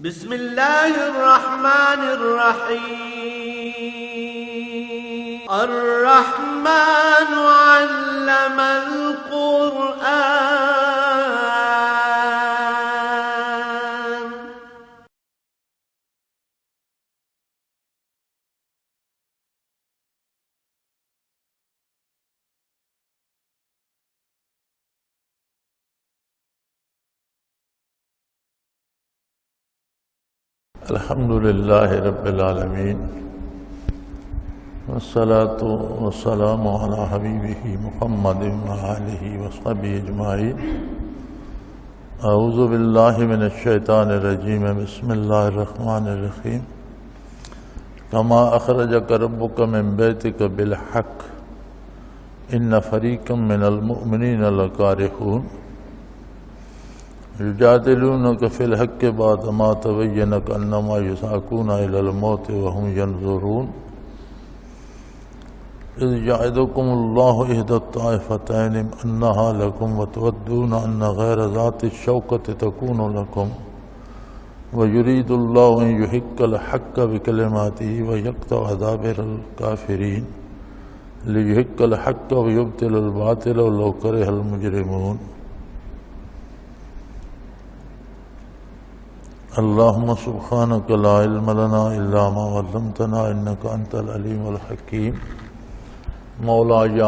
بسم الله الرحمن الرحيم. الرحمن علم القرآن. الحمد لله رب العالمين والصلاة والسلام على حبيبه محمد وآله وصحبه أجمعين. أعوذ بالله من الشيطان الرجيم. بسم الله الرحمن الرحيم. كما أخرجك ربك من بيتك بالحق إن فريقا من المؤمنين لكارهون يجادلونك في الحق بعدما تبين كأنما يساقون إلى الموت وهم ينظرون. إذ يعدكم الله إحدى الطائفتين أنها لكم وتودون أن غير ذات الشوكة تكون لكم ويريد الله أن يحق الحق بكلماته ويقطع دابر الكافرين ليحق الحق ويبطل الباطل ولو كره المجرمون. اللهم سبحانك لا علم لنا إلا ما علمتنا إنك أنت العليم الحكيم. مولاي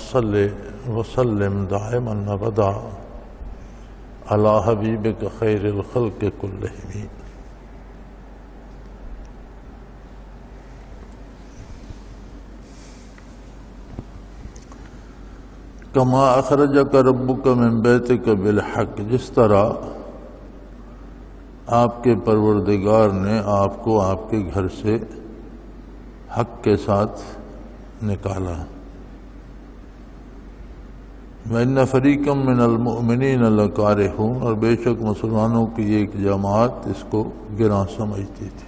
صل وسلم دائما أبدا على حبيبك خير الخلق كلهم. كما أخرجك ربك من بيتك بالحق، جس طرح آپ کے پروردگار نے آپ کو آپ کے گھر سے حق کے ساتھ نکالا. وَإِنَّ فَرِيقًا مِّنَ الْمُؤْمِنِينَ لَكَارِهُونَ، اور بے شک مسلمانوں کی ایک جماعت اس کو گراں سمجھتی تھی.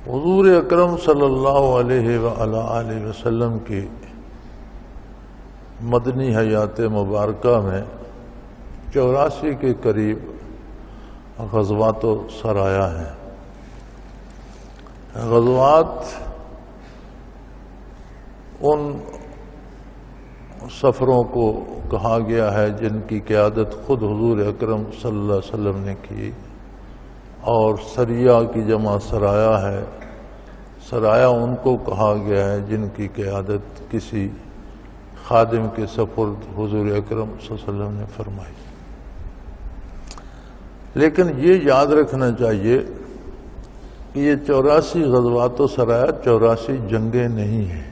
حضور اکرم صلی اللہ علیہ وآلہ وسلم کی مدنی حیات مبارکہ میں 84 کے قریب غزوات و سرایا ہیں. غزوات ان سفروں کو کہا گیا ہے جن کی قیادت خود حضور اکرم صلی اللہ علیہ وسلم نے کی، اور سریہ کی جمع سرایا ہے. سرایا ان کو کہا گیا ہے جن کی قیادت کسی خادم کے سپرد حضور اکرم صلی اللہ علیہ وسلم نے فرمائی. لیکن یہ یاد رکھنا چاہیے کہ یہ 84 غزوات و سرایا 84 جنگیں نہیں ہیں.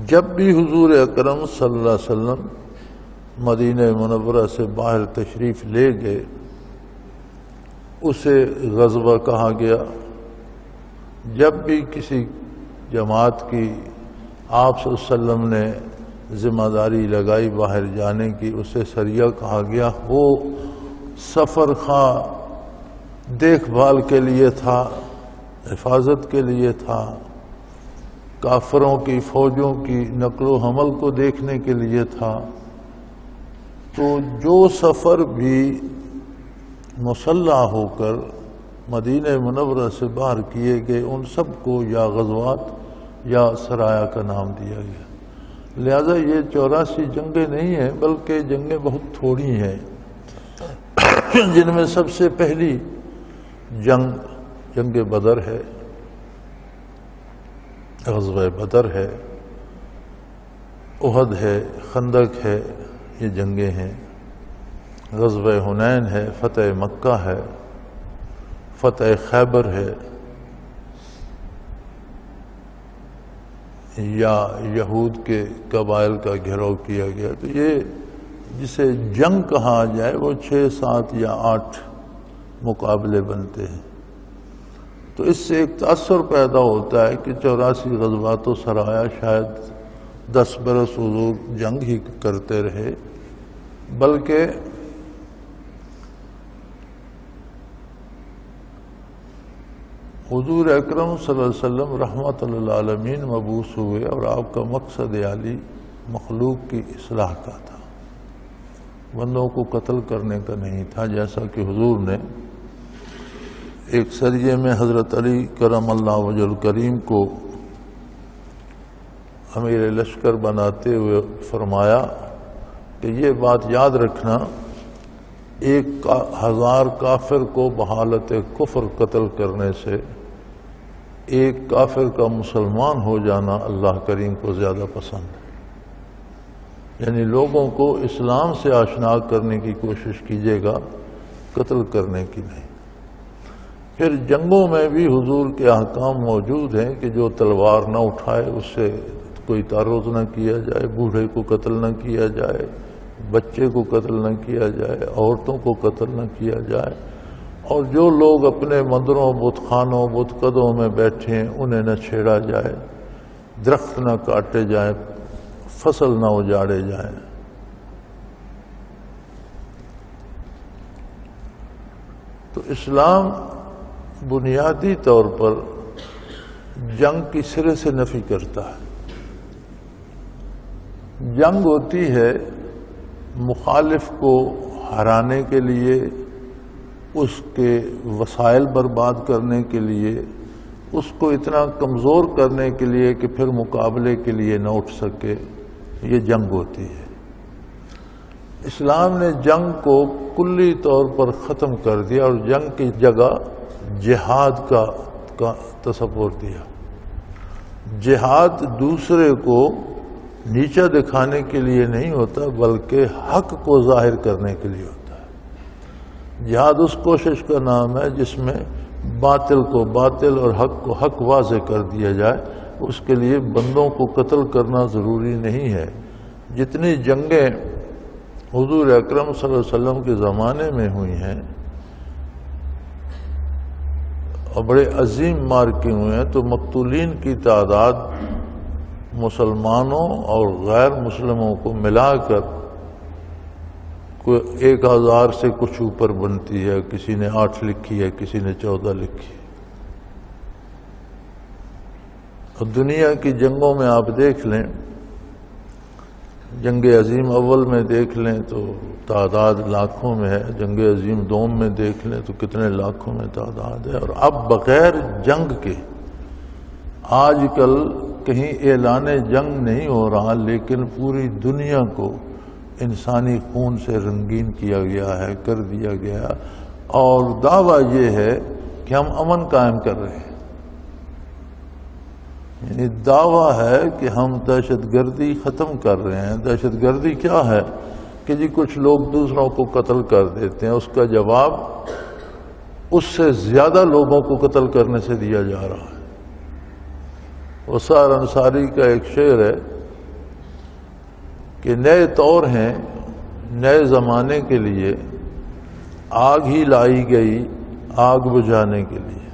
جب بھی حضور اکرم صلی اللہ علیہ وسلم مدینہ منورہ سے باہر تشریف لے گئے اسے غزوہ کہا گیا. جب بھی کسی جماعت کی آپ صلی اللہ علیہ وسلم نے ذمہ داری لگائی باہر جانے کی اسے سریہ کہا گیا. وہ سفر خواہ دیکھ بھال کے لیے تھا، حفاظت کے لیے تھا، کافروں کی فوجوں کی نقل و حمل کو دیکھنے کے لیے تھا. تو جو سفر بھی مسلح ہو کر مدینہ منورہ سے باہر کیے گئے ان سب کو یا غزوات یا سرایا کا نام دیا گیا. لہذا یہ 84 جنگیں نہیں ہیں بلکہ جنگیں بہت تھوڑی ہیں، جن میں سب سے پہلی جنگ بدر ہے، غزوہ بدر ہے، احد ہے، خندق ہے، یہ جنگیں ہیں. غزوہ حنین ہے، فتح مکہ ہے، فتح خیبر ہے، یا یہود کے قبائل کا گھیراؤ کیا گیا. تو یہ جسے جنگ کہا جائے وہ 6، 7 یا 8 مقابلے بنتے ہیں. تو اس سے ایک تاثر پیدا ہوتا ہے کہ 84 غزوات و سرایا شاید 10 برس حضور جنگ ہی کرتے رہے، بلکہ حضور اکرم صلی اللہ علیہ وسلم رحمت للعالمین مبعوث ہوئے اور آپ کا مقصد عالی مخلوق کی اصلاح کا تھا، بندوں کو قتل کرنے کا نہیں تھا، جیسا کہ حضور نے ایک سریے میں حضرت علی کرم اللہ وجہ الکریم کو امیر لشکر بناتے ہوئے فرمایا کہ یہ بات یاد رکھنا، 1000 کافر کو بحالت کفر قتل کرنے سے ایک کافر کا مسلمان ہو جانا اللہ کریم کو زیادہ پسند ہے، یعنی لوگوں کو اسلام سے آشنا کرنے کی کوشش کیجیے گا، قتل کرنے کی نہیں۔ پھر جنگوں میں بھی حضور کے احکام موجود ہیں کہ جو تلوار نہ اٹھائے اس سے کوئی تعرض نہ کیا جائے، بوڑھے کو قتل نہ کیا جائے، بچے کو قتل نہ کیا جائے، عورتوں کو قتل نہ کیا جائے، اور جو لوگ اپنے مندروں، بت خانوں، بت قدوں میں بیٹھے ہیں انہیں نہ چھیڑا جائے، درخت نہ کاٹے جائیں، فصل نہ اجاڑے جائیں۔ تو اسلام بنیادی طور پر جنگ کی سرے سے نفی کرتا ہے۔ جنگ ہوتی ہے مخالف کو ہرانے کے لیے، اس کے وسائل برباد کرنے کے لیے، اس کو اتنا کمزور کرنے کے لیے کہ پھر مقابلے کے لیے نہ اٹھ سکے، یہ جنگ ہوتی ہے۔ اسلام نے جنگ کو کلی طور پر ختم کر دیا اور جنگ کی جگہ جہاد کا تصور دیا۔ جہاد دوسرے کو نیچا دکھانے کے لیے نہیں ہوتا بلکہ حق کو ظاہر کرنے کے لیے ہوتا ہے۔ جہاد اس کوشش کا نام ہے جس میں باطل کو باطل اور حق کو حق واضح کر دیا جائے۔ اس کے لیے بندوں کو قتل کرنا ضروری نہیں ہے۔ جتنی جنگیں حضور اکرم صلی اللہ علیہ وسلم کے زمانے میں ہوئی ہیں اور بڑے عظیم مارکے ہوئے ہیں، تو مقتولین کی تعداد مسلمانوں اور غیر مسلموں کو ملا کر کوئی 1000 سے کچھ اوپر بنتی ہے۔ کسی نے 8 لکھی ہے، کسی نے 14 لکھی ہے۔ اور دنیا کی جنگوں میں آپ دیکھ لیں، جنگ عظیم اول میں دیکھ لیں تو تعداد لاکھوں میں ہے، جنگ عظیم دوم میں دیکھ لیں تو کتنے لاکھوں میں تعداد ہے۔ اور اب بغیر جنگ کے آج کل کہیں اعلان جنگ نہیں ہو رہا، لیکن پوری دنیا کو انسانی خون سے رنگین کیا گیا ہے، کر دیا گیا، اور دعویٰ یہ ہے کہ ہم امن قائم کر رہے ہیں۔ یعنی دعویٰ ہے کہ ہم دہشت گردی ختم کر رہے ہیں۔ دہشت گردی کیا ہے کہ جی کچھ لوگ دوسروں کو قتل کر دیتے ہیں، اس کا جواب اس سے زیادہ لوگوں کو قتل کرنے سے دیا جا رہا ہے۔ وسار انصاری کا ایک شعر ہے کہ نئے طور ہیں نئے زمانے کے لیے، آگ ہی لائی گئی آگ بجھانے کے لیے۔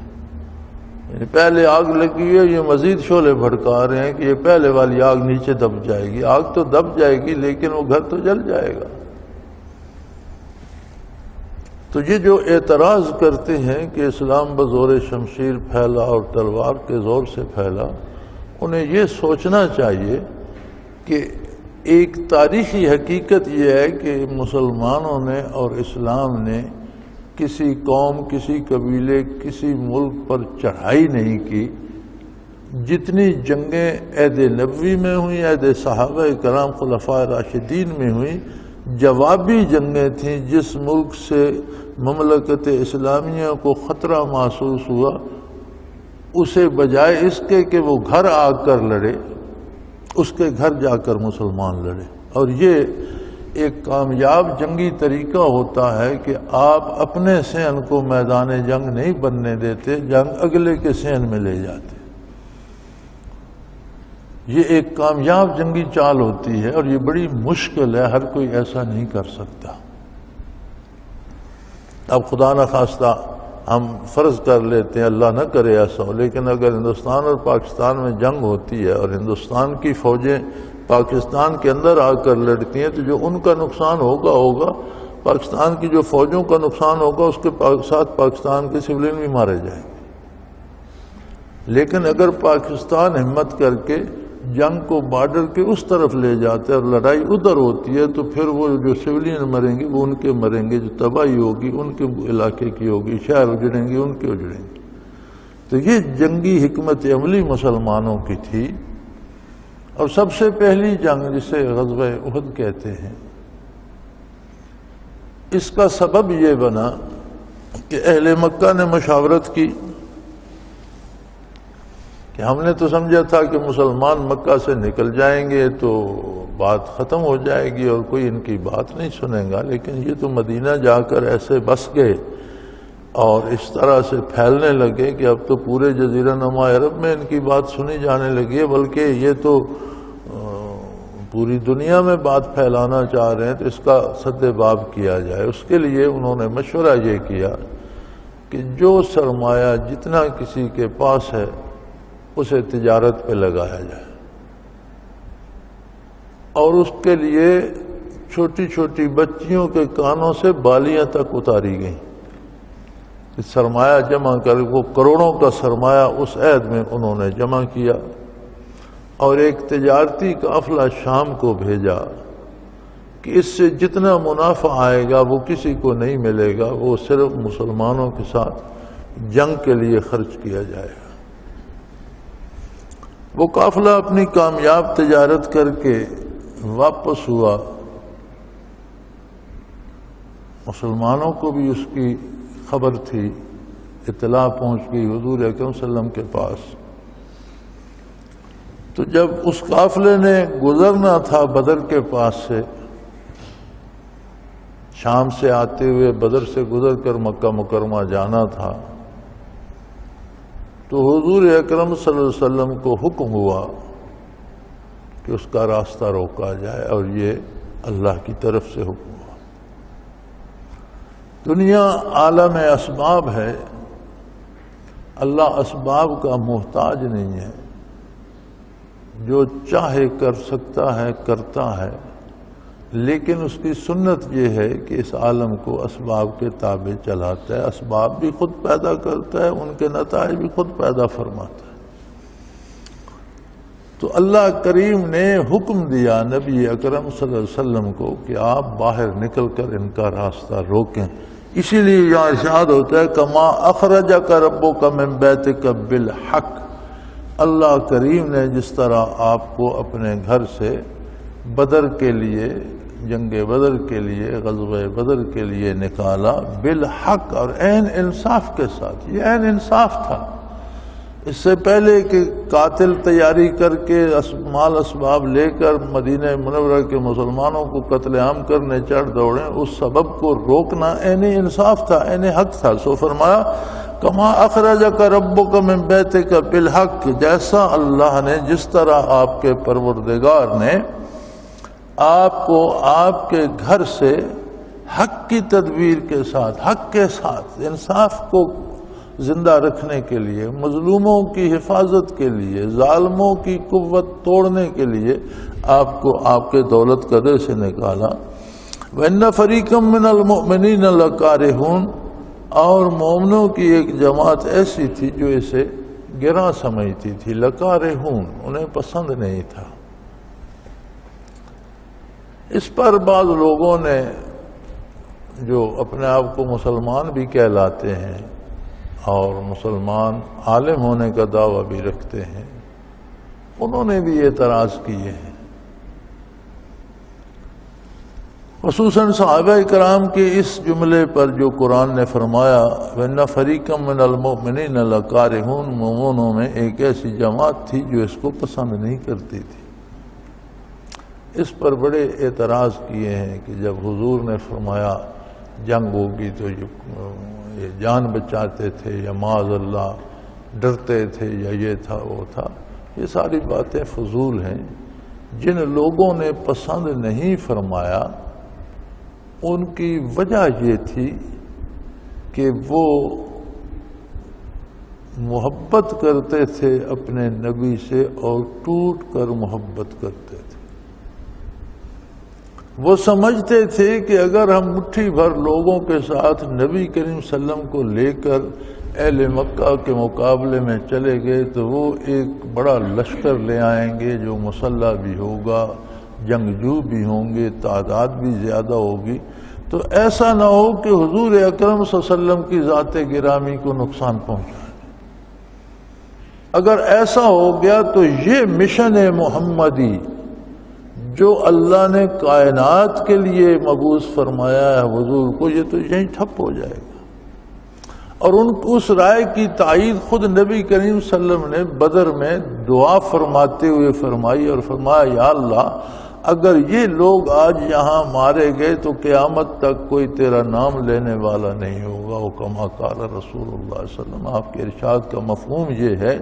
یعنی پہلے آگ لگی ہے، یہ مزید شعلے بھڑکا رہے ہیں کہ یہ پہلے والی آگ نیچے دب جائے گی۔ آگ تو دب جائے گی لیکن وہ گھر تو جل جائے گا۔ تو یہ جو اعتراض کرتے ہیں کہ اسلام بزور شمشیر پھیلا اور تلوار کے زور سے پھیلا، انہیں یہ سوچنا چاہیے کہ ایک تاریخی حقیقت یہ ہے کہ مسلمانوں نے اور اسلام نے کسی قوم، کسی قبیلے، کسی ملک پر چڑھائی نہیں کی۔ جتنی جنگیں عہد نبوی میں ہوئیں، عہد صحابہ کرام خلفائے راشدین میں ہوئیں، جوابی جنگیں تھیں۔ جس ملک سے مملکت اسلامیہ کو خطرہ محسوس ہوا، اسے بجائے اس کے کہ وہ گھر آ کر لڑے، اس کے گھر جا کر مسلمان لڑے۔ اور یہ ایک کامیاب جنگی طریقہ ہوتا ہے کہ آپ اپنے صحن کو میدان جنگ نہیں بننے دیتے، جنگ اگلے کے صحن میں لے جاتے۔ یہ ایک کامیاب جنگی چال ہوتی ہے اور یہ بڑی مشکل ہے، ہر کوئی ایسا نہیں کر سکتا۔ اب خدا نخواستہ ہم فرض کر لیتے ہیں، اللہ نہ کرے ایسا ہو، لیکن اگر ہندوستان اور پاکستان میں جنگ ہوتی ہے اور ہندوستان کی فوجیں پاکستان کے اندر آ کر لڑتی ہیں، تو جو ان کا نقصان ہوگا پاکستان کی جو فوجوں کا نقصان ہوگا اس کے ساتھ پاکستان کے سولین بھی مارے جائیں گے۔ لیکن اگر پاکستان ہمت کر کے جنگ کو بارڈر کے اس طرف لے جاتا ہے اور لڑائی ادھر ہوتی ہے تو پھر وہ جو سولین مریں گے وہ ان کے مریں گے، جو تباہی ہوگی ان کے علاقے کی ہوگی، شہر اجڑیں گے ان کے اجڑیں گے۔ تو یہ جنگی حکمت عملی مسلمانوں کی تھی۔ اور سب سے پہلی جنگ جسے غزوہ احد کہتے ہیں، اس کا سبب یہ بنا کہ اہل مکہ نے مشاورت کی کہ ہم نے تو سمجھا تھا کہ مسلمان مکہ سے نکل جائیں گے تو بات ختم ہو جائے گی اور کوئی ان کی بات نہیں سنے گا، لیکن یہ تو مدینہ جا کر ایسے بس گئے اور اس طرح سے پھیلنے لگے کہ اب تو پورے جزیرہ نما عرب میں ان کی بات سنی جانے لگی ہے، بلکہ یہ تو پوری دنیا میں بات پھیلانا چاہ رہے ہیں، تو اس کا سد باب کیا جائے۔ اس کے لیے انہوں نے مشورہ یہ کیا کہ جو سرمایہ جتنا کسی کے پاس ہے اسے تجارت پہ لگایا جائے، اور اس کے لیے چھوٹی چھوٹی بچیوں کے کانوں سے بالیاں تک اتاری گئیں۔ سرمایہ جمع کر، وہ کروڑوں کا سرمایہ اس عہد میں انہوں نے جمع کیا، اور ایک تجارتی قافلہ شام کو بھیجا کہ اس سے جتنا منافع آئے گا وہ کسی کو نہیں ملے گا، وہ صرف مسلمانوں کے ساتھ جنگ کے لیے خرچ کیا جائے گا۔ وہ قافلہ اپنی کامیاب تجارت کر کے واپس ہوا، مسلمانوں کو بھی اس کی خبر تھی، اطلاع پہنچ گئی حضور اکرم صلی اللہ علیہ وسلم کے پاس۔ تو جب اس قافلے نے گزرنا تھا بدر کے پاس سے، شام سے آتے ہوئے بدر سے گزر کر مکہ مکرمہ جانا تھا، تو حضور اکرم صلی اللہ علیہ وسلم کو حکم ہوا کہ اس کا راستہ روکا جائے، اور یہ اللہ کی طرف سے حکم ہوا۔ دنیا عالم اسباب ہے، اللہ اسباب کا محتاج نہیں ہے، جو چاہے کر سکتا ہے کرتا ہے، لیکن اس کی سنت یہ ہے کہ اس عالم کو اسباب کے تابع چلاتا ہے، اسباب بھی خود پیدا کرتا ہے، ان کے نتائج بھی خود پیدا فرماتا ہے۔ تو اللہ کریم نے حکم دیا نبی اکرم صلی اللہ علیہ وسلم کو کہ آپ باہر نکل کر ان کا راستہ روکیں۔ اسی لیے یہاں ارشاد ہوتا ہے کما اخرجک ربک من بیتک بالحق، اللہ کریم نے جس طرح آپ کو اپنے گھر سے بدر کے لیے، جنگ بدر کے لیے، غزوہ بدر کے لیے نکالا بالحق، اور عین انصاف کے ساتھ۔ یہ عین انصاف تھا۔ اس سے پہلے کہ قاتل تیاری کر کے مال اسباب لے کر مدینہ منورہ کے مسلمانوں کو قتل عام کرنے چڑھ دوڑیں، اس سبب کو روکنا عین انصاف تھا، عین حق تھا۔ سو فرمایا کما اخرجک ربک من بیتک بالحق، جیسا اللہ نے، جس طرح آپ کے پروردگار نے آپ کو آپ کے گھر سے حق کی تدبیر کے ساتھ، حق کے ساتھ، انصاف کو زندہ رکھنے کے لیے، مظلوموں کی حفاظت کے لیے، ظالموں کی قوت توڑنے کے لیے آپ کو آپ کے دولت قدر سے نکالا۔ وَإِنَّ فَرِيقًا مِّنَ الْمُؤْمِنِينَ لَكَارِهُونَ، اور مومنوں کی ایک جماعت ایسی تھی جو اسے گراں سمجھتی تھی، لَكَارِهُونَ، انہیں پسند نہیں تھا۔ اس پر بعض لوگوں نے جو اپنے آپ کو مسلمان بھی کہلاتے ہیں اور مسلمان عالم ہونے کا دعویٰ بھی رکھتے ہیں، انہوں نے بھی اعتراض کیے ہیں، خصوصاً صحابہ کرام کے اس جملے پر جو قرآن نے فرمایا وَإِنَّ فَرِيقًا مِّنَ الْمُؤْمِنِينَ لَكَارِهُونَ، مومنوں میں ایک ایسی جماعت تھی جو اس کو پسند نہیں کرتی تھی۔ اس پر بڑے اعتراض کیے ہیں کہ جب حضور نے فرمایا جنگ ہوگی تو یہ جان بچاتے تھے یا معاذ اللہ ڈرتے تھے یا یہ تھا وہ تھا، یہ ساری باتیں فضول ہیں۔ جن لوگوں نے پسند نہیں فرمایا ان کی وجہ یہ تھی کہ وہ محبت کرتے تھے اپنے نبی سے اور ٹوٹ کر محبت کرتے تھے۔ وہ سمجھتے تھے کہ اگر ہم مٹھی بھر لوگوں کے ساتھ نبی کریم صلی اللہ علیہ وسلم کو لے کر اہل مکہ کے مقابلے میں چلے گئے تو وہ ایک بڑا لشکر لے آئیں گے جو مسلح بھی ہوگا، جنگجو بھی ہوں گے، تعداد بھی زیادہ ہوگی، تو ایسا نہ ہو کہ حضور اکرم صلی اللہ علیہ وسلم کی ذات گرامی کو نقصان پہنچائے۔ اگر ایسا ہو گیا تو یہ مشن محمدی جو اللہ نے کائنات کے لیے مبعوث فرمایا ہے حضور کو، یہ تو یہیں ٹھپ ہو جائے گا۔ اور اس رائے کی تائید خود نبی کریم صلی اللہ علیہ وسلم نے بدر میں دعا فرماتے ہوئے فرمائی اور فرمایا یا اللہ اگر یہ لوگ آج یہاں مارے گئے تو قیامت تک کوئی تیرا نام لینے والا نہیں ہوگا۔ کما قال رسول اللہ صلی اللہ علیہ وسلم، آپ کے ارشاد کا مفہوم یہ ہے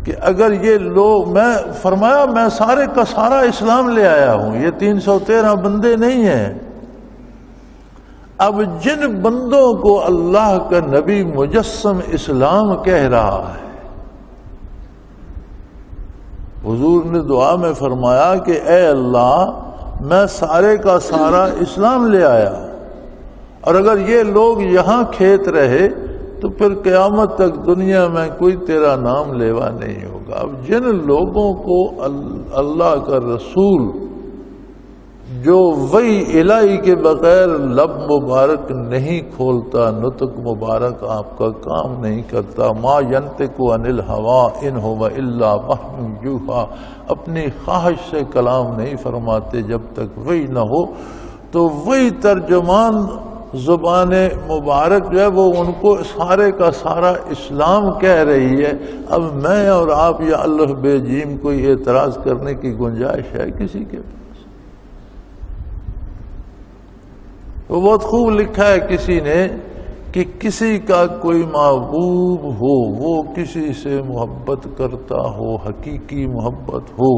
کہ اگر یہ لوگ، میں فرمایا میں سارے کا سارا اسلام لے آیا ہوں، یہ 313 بندے نہیں ہیں۔ اب جن بندوں کو اللہ کا نبی مجسم اسلام کہہ رہا ہے، حضور نے دعا میں فرمایا کہ اے اللہ میں سارے کا سارا اسلام لے آیا، اور اگر یہ لوگ یہاں کھیت رہے تو پھر قیامت تک دنیا میں کوئی تیرا نام لیوا نہیں ہوگا۔ اب جن لوگوں کو اللہ کا رسول جو وحی الہی کے بغیر لب مبارک نہیں کھولتا، نطق مبارک آپ کا کام نہیں کرتا، ما ینطق عن الہوی ان ھو الا وحی یوحی، اپنی خواہش سے کلام نہیں فرماتے جب تک وحی نہ ہو، تو وہی ترجمان زبان مبارک جو ہے وہ ان کو سارے کا سارا اسلام کہہ رہی ہے۔ اب میں اور آپ یا اللہ بے جیم کوئی اعتراض کرنے کی گنجائش ہے کسی کے پاس؟ وہ بہت خوب لکھا ہے کسی نے کہ کسی کا کوئی محبوب ہو، وہ کسی سے محبت کرتا ہو، حقیقی محبت ہو،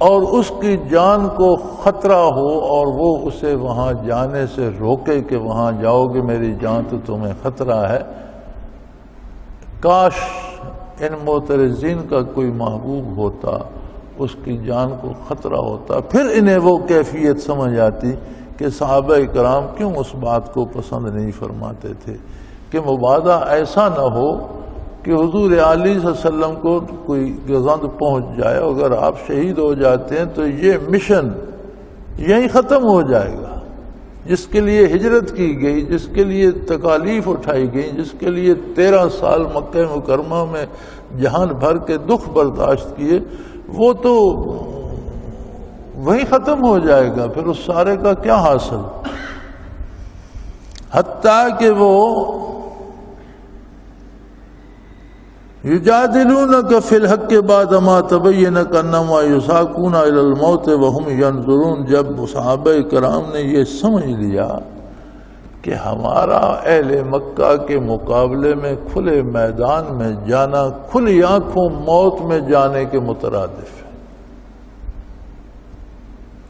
اور اس کی جان کو خطرہ ہو اور وہ اسے وہاں جانے سے روکے کہ وہاں جاؤ گے میری جان تو تمہیں خطرہ ہے، کاش ان معترضین کا کوئی محبوب ہوتا، اس کی جان کو خطرہ ہوتا، پھر انہیں وہ کیفیت سمجھ آتی کہ صحابہ کرام کیوں اس بات کو پسند نہیں فرماتے تھے کہ مبادا ایسا نہ ہو کہ حضور علی صلی اللہ علیہ وسلم کو کوئی گزند پہنچ جائے، اگر آپ شہید ہو جاتے ہیں تو یہ مشن یہیں ختم ہو جائے گا، جس کے لیے ہجرت کی گئی، جس کے لیے تکالیف اٹھائی گئی، جس کے لیے 13 سال مکہ مکرمہ میں جہان بھر کے دکھ برداشت کیے، وہ تو وہی ختم ہو جائے گا، پھر اس سارے کا کیا حاصل؟ حتیٰ کہ وہ یجادلونک فی الحق بعد ما تبین کانما یساقون الی الموت وهم ینظرون، جب صحابہ کرام نے یہ سمجھ لیا کہ ہمارا اہل مکہ کے مقابلے میں کھلے میدان میں جانا کھلی آنکھوں موت میں جانے کے مترادف ہے،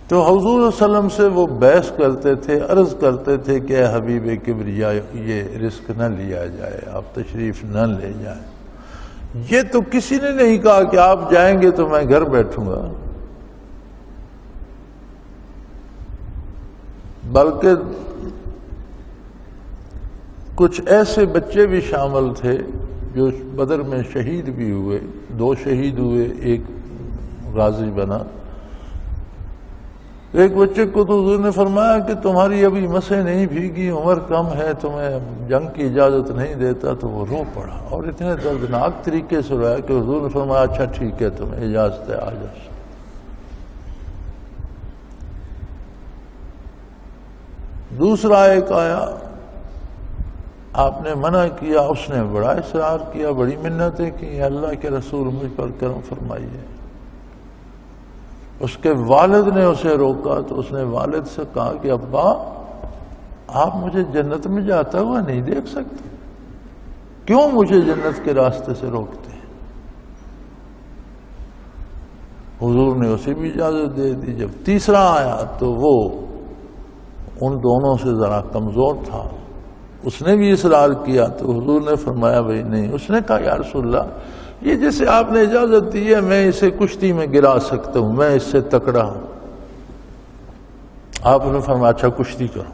تو حضور صلی اللہ علیہ وسلم سے وہ بحث کرتے تھے، عرض کرتے تھے کہ اے حبیب کبریا یہ رزق نہ لیا جائے، آپ تشریف نہ لے جائیں۔ یہ تو کسی نے نہیں کہا کہ آپ جائیں گے تو میں گھر بیٹھوں گا، بلکہ کچھ ایسے بچے بھی شامل تھے جو بدر میں شہید بھی ہوئے، 2 شہید ہوئے، ایک غازی بنا۔ ایک بچے کو تو حضور نے فرمایا کہ تمہاری ابھی مسیں نہیں بھیگی، عمر کم ہے، تمہیں جنگ کی اجازت نہیں دیتا، تو وہ رو پڑا اور اتنے دردناک طریقے سے رویا کہ حضور نے فرمایا اچھا ٹھیک ہے تمہیں اجازت ہے آ جاؤ۔ دوسرا ایک آیا، آپ نے منع کیا، اس نے بڑا اصرار کیا، بڑی منتیں کی، اللہ کے رسول مجھ پر کرم فرمائیے۔ اس کے والد نے اسے روکا تو اس نے والد سے کہا کہ ابا آپ مجھے جنت میں جاتا ہوا نہیں دیکھ سکتے، کیوں مجھے جنت کے راستے سے روکتے ہیں؟ حضور نے اسے بھی اجازت دے دی۔ جب تیسرا آیا تو وہ ان دونوں سے ذرا کمزور تھا، اس نے بھی اصرار کیا تو حضور نے فرمایا بھائی نہیں۔ اس نے کہا یا رسول اللہ یہ جیسے آپ نے اجازت دی ہے میں اسے کشتی میں گرا سکتا ہوں، میں اس سے تکڑا ہوں۔ آپ نے فرمایا اچھا کشتی کرو۔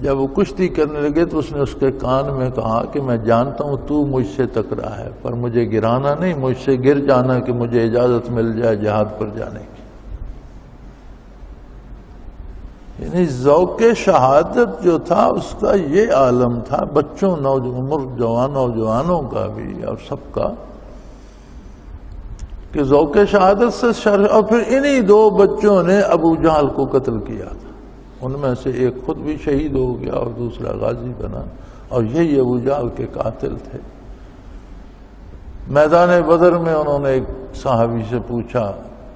جب وہ کشتی کرنے لگے تو اس نے اس کے کان میں کہا کہ میں جانتا ہوں تو مجھ سے ٹکرا ہے، پر مجھے گرانا نہیں، مجھ سے گر جانا کہ مجھے اجازت مل جائے جہاد پر جانے کی۔ یعنی ذوق شہادت جو تھا اس کا یہ عالم تھا، بچوں نوجوانوں کا بھی اور سب کا، کہ ذوق شہادت سے اور پھر انہی دو بچوں نے ابو جہل کو قتل کیا تھا، ان میں سے ایک خود بھی شہید ہو گیا اور دوسرا غازی بنا، اور یہی ابو جہل کے قاتل تھے۔ میدان بدر میں انہوں نے ایک صحابی سے پوچھا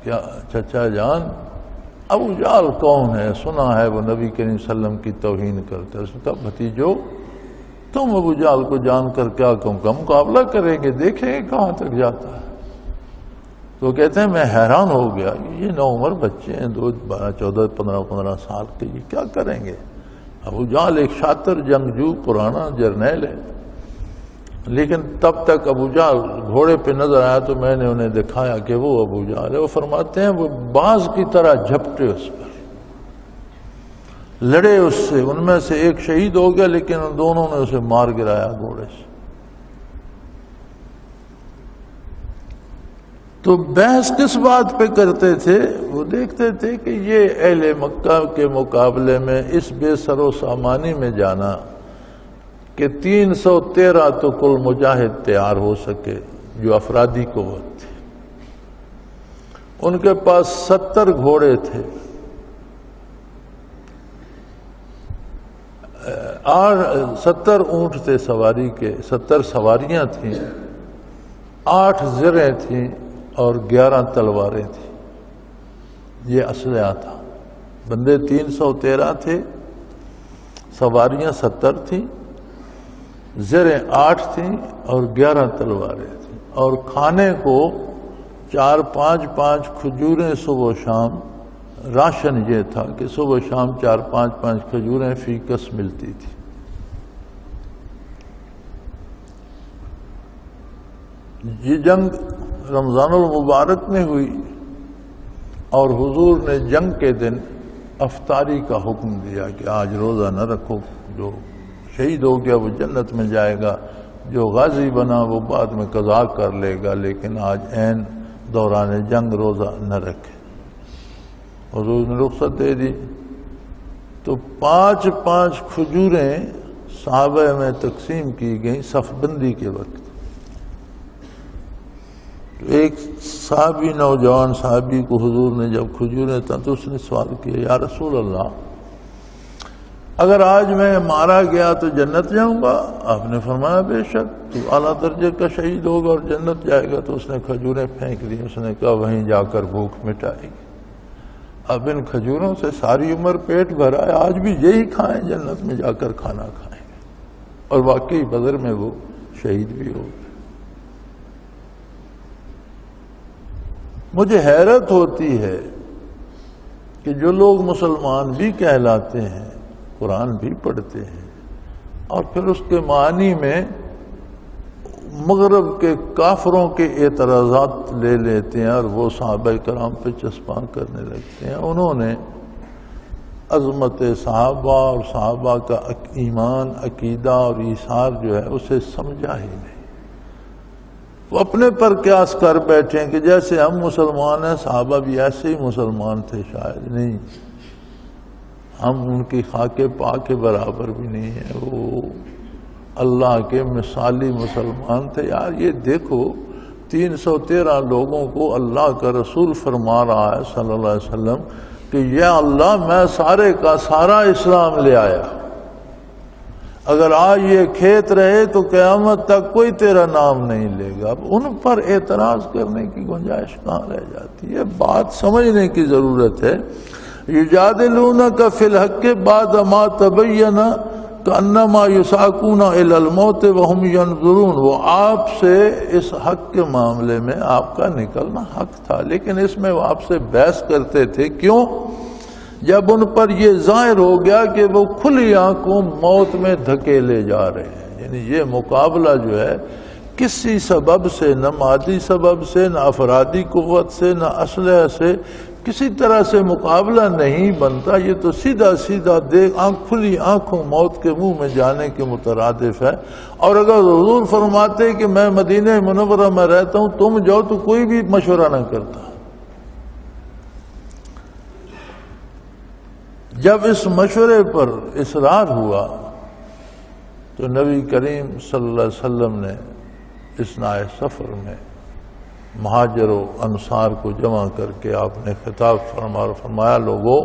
کیا چچا جان ابو جہل کون ہے؟ سنا ہے وہ نبی کریم صلی اللہ علیہ وسلم کی توہین کرتے۔ اس نے کہا بھتیجو تم ابو جہل کو جان کر کیا کہوں گا، مقابلہ کریں گے، دیکھیں گے کہاں تک جاتا ہے۔ تو کہتے ہیں میں حیران ہو گیا، یہ نوعمر بچے ہیں، 12 14 15 سال کے، یہ کیا کریں گے؟ ابو جہل ایک شاطر جنگجو پرانا جرنیل ہے، لیکن تب تک ابو جہل گھوڑے پہ نظر آیا تو میں نے انہیں دکھایا کہ وہ ابو جہل ہے۔ وہ فرماتے ہیں وہ باز کی طرح جھپٹے اس پر، لڑے اس سے، ان میں سے ایک شہید ہو گیا لیکن ان دونوں نے اسے مار گرایا گھوڑے سے۔ تو بحث کس بات پہ کرتے تھے؟ وہ دیکھتے تھے کہ یہ اہل مکہ کے مقابلے میں اس بے سر و سامانی میں جانا کہ 313 تو کل مجاہد تیار ہو سکے جو افرادی قوت تھی، ان کے پاس 70 گھوڑے تھے، 70 اونٹ تھے سواری کے، 70 سواریاں تھیں، 8 زریں تھیں اور 11 تلواریں تھیں۔ یہ اسلحہ تھا۔ بندے 313 تھے، سواریاں 70 تھیں، زریں 8 تھیں اور 11 تلواریں تھیں، اور کھانے کو 4-5 کھجوریں صبح و شام۔ راشن یہ تھا کہ صبح شام 4-5 کھجوریں فی کس ملتی تھی۔ یہ جنگ رمضان المبارک میں ہوئی اور حضور نے جنگ کے دن افطاری کا حکم دیا کہ آج روزہ نہ رکھو، جو شہید ہو گیا وہ جنت میں جائے گا، جو غازی بنا وہ بعد میں قضا کر لے گا، لیکن آج عین دوران جنگ روزہ نہ رکھے۔ حضور نے رخصت دے دی تو 5 کھجوریں صحابہ میں تقسیم کی گئیں صف بندی کے وقت۔ ایک صحابی، نوجوان صحابی کو حضور نے جب کھجوریں تھا تو اس نے سوال کیا یا رسول اللہ اگر آج میں مارا گیا تو جنت جاؤں گا؟ آپ نے فرمایا بے شک، تو اعلیٰ درجے کا شہید ہوگا اور جنت جائے گا۔ تو اس نے کھجوریں پھینک دی، اس نے کہا وہیں جا کر بھوک مٹائے گی۔ اب ان کھجوروں سے ساری عمر پیٹ بھرا ہے، آج بھی یہی کھائیں، جنت میں جا کر کھانا کھائیں گے۔ اور واقعی بدر میں وہ شہید بھی ہو گئے۔ مجھے حیرت ہوتی ہے کہ جو لوگ مسلمان بھی کہلاتے ہیں، قرآن بھی پڑھتے ہیں، اور پھر اس کے معنی میں مغرب کے کافروں کے اعتراضات لے لیتے ہیں اور وہ صحابہ کرام پہ چسپاں کرنے لگتے ہیں۔ انہوں نے عظمت صحابہ اور صحابہ کا ایمان، عقیدہ اور ایثار جو ہے اسے سمجھا ہی نہیں۔ وہ اپنے پر قیاس کر بیٹھے ہیں کہ جیسے ہم مسلمان ہیں صحابہ بھی ایسے ہی مسلمان تھے، شاید نہیں، ہم ان کی خاک پا کے برابر بھی نہیں ہیں، وہ اللہ کے مثالی مسلمان تھے۔ یار یہ دیکھو 313 لوگوں کو اللہ کا رسول فرما رہا ہے صلی اللہ علیہ وسلم کہ یا اللہ میں سارے کا سارا اسلام لے آیا، اگر آج یہ کھیت رہے تو قیامت تک کوئی تیرا نام نہیں لے گا۔ اب ان پر اعتراض کرنے کی گنجائش کہاں رہ جاتی ہے؟ بات سمجھنے کی ضرورت ہے۔ یجادلونک فی الحق بعد ما تبین کانما یساقون الی الموت وہم ینظرون۔ وہ آپ سے اس حق کے معاملے میں آپ کا نکلنا حق تھا، لیکن اس میں وہ آپ سے بحث کرتے تھے۔ کیوں؟ جب ان پر یہ ظاہر ہو گیا کہ وہ کھلی آنکھوں موت میں دھکیلے جا رہے ہیں۔ یعنی یہ مقابلہ جو ہے کسی سبب سے، نہ مادی سبب سے، نہ افرادی قوت سے، نہ اسلحہ سے، کسی طرح سے مقابلہ نہیں بنتا، یہ تو سیدھا سیدھا کھلی آنکھوں موت کے منہ میں جانے کے مترادف ہے۔ اور اگر حضور فرماتے کہ میں مدینہ منورہ میں رہتا ہوں، تم جاؤ، تو کوئی بھی مشورہ نہ کرتا۔ جب اس مشورے پر اصرار ہوا تو نبی کریم صلی اللہ علیہ وسلم نے اثناء سفر میں مہاجر و انصار کو جمع کر کے آپ نے خطاب فرمایا، لوگوں،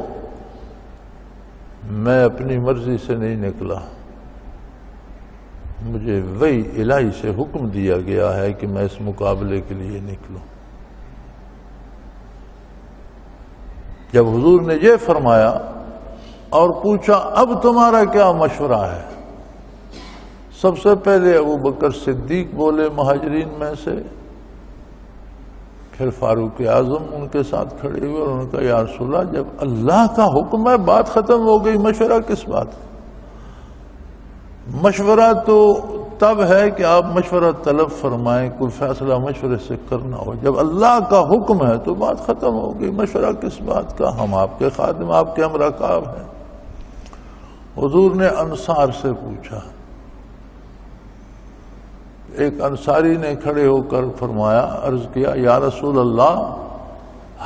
میں اپنی مرضی سے نہیں نکلا، مجھے وحی الہی سے حکم دیا گیا ہے کہ میں اس مقابلے کے لیے نکلوں۔ جب حضور نے یہ فرمایا اور پوچھا اب تمہارا کیا مشورہ ہے، سب سے پہلے ابو بکر صدیق بولے مہاجرین میں سے، پھر فاروق اعظم ان کے ساتھ کھڑے ہوئے اور انہوں نے کہا یا رسول اللہ، جب اللہ کا حکم ہے بات ختم ہو گئی، مشورہ کس بات ہے؟ مشورہ تو تب ہے کہ آپ مشورہ طلب فرمائیں، کوئی فیصلہ مشورے سے کرنا ہو، جب اللہ کا حکم ہے تو بات ختم ہو گئی، مشورہ کس بات کا؟ ہم آپ کے خادم، آپ کے ہم رکاب ہیں۔ حضور نے انصار سے پوچھا، ایک انصاری نے کھڑے ہو کر فرمایا، عرض کیا یا رسول اللہ،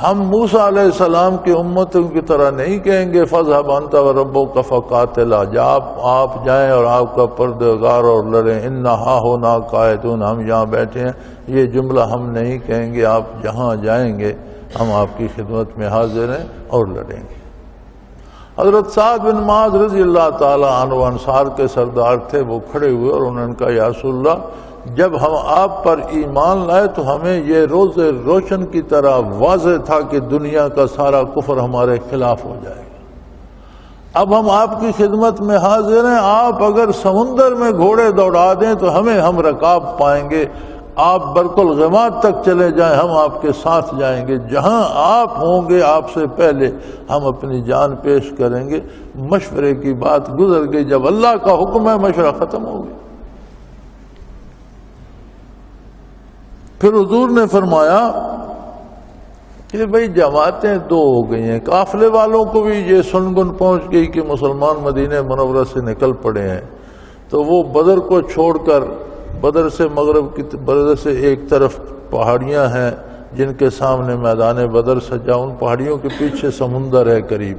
ہم موسیٰ علیہ السلام کی امتوں کی طرح نہیں کہیں گے فَاذْهَبْ أَنْتَ وَرَبُّكَ فَقَاتِلَا، آپ جائیں اور آپ کا پروردگار اور لڑیں، اِنَّا هَاهُنَا قَاعِدُونَ، ہم یہاں بیٹھے ہیں، یہ جملہ ہم نہیں کہیں گے، آپ جہاں جائیں گے ہم آپ کی خدمت میں حاضر ہیں اور لڑیں گے۔ حضرت سعد بن معاذ رضی اللہ تعالی عنہ انصار کے سردار تھے، وہ کھڑے ہوئے اور انہوں نے کہا یا رسول اللہ، جب ہم آپ پر ایمان لائے تو ہمیں یہ روز روشن کی طرح واضح تھا کہ دنیا کا سارا کفر ہمارے خلاف ہو جائے گا۔ اب ہم آپ کی خدمت میں حاضر ہیں، آپ اگر سمندر میں گھوڑے دوڑا دیں تو ہم رکاب پائیں گے، آپ برق الغماد تک چلے جائیں، ہم آپ کے ساتھ جائیں گے، جہاں آپ ہوں گے آپ سے پہلے ہم اپنی جان پیش کریں گے۔ مشورے کی بات گزر گئی، جب اللہ کا حکم ہے مشورہ ختم ہو گیا۔ پھر حضور نے فرمایا کہ بھئی جماعتیں دو ہو گئی ہیں، قافلے والوں کو بھی یہ سنگن پہنچ گئی کہ مسلمان مدینہ منورہ سے نکل پڑے ہیں، تو وہ بدر کو چھوڑ کر، بدر سے مغرب کی بدر سے ایک طرف پہاڑیاں ہیں جن کے سامنے میدان بدر سجا، ان پہاڑیوں کے پیچھے سمندر ہے قریب،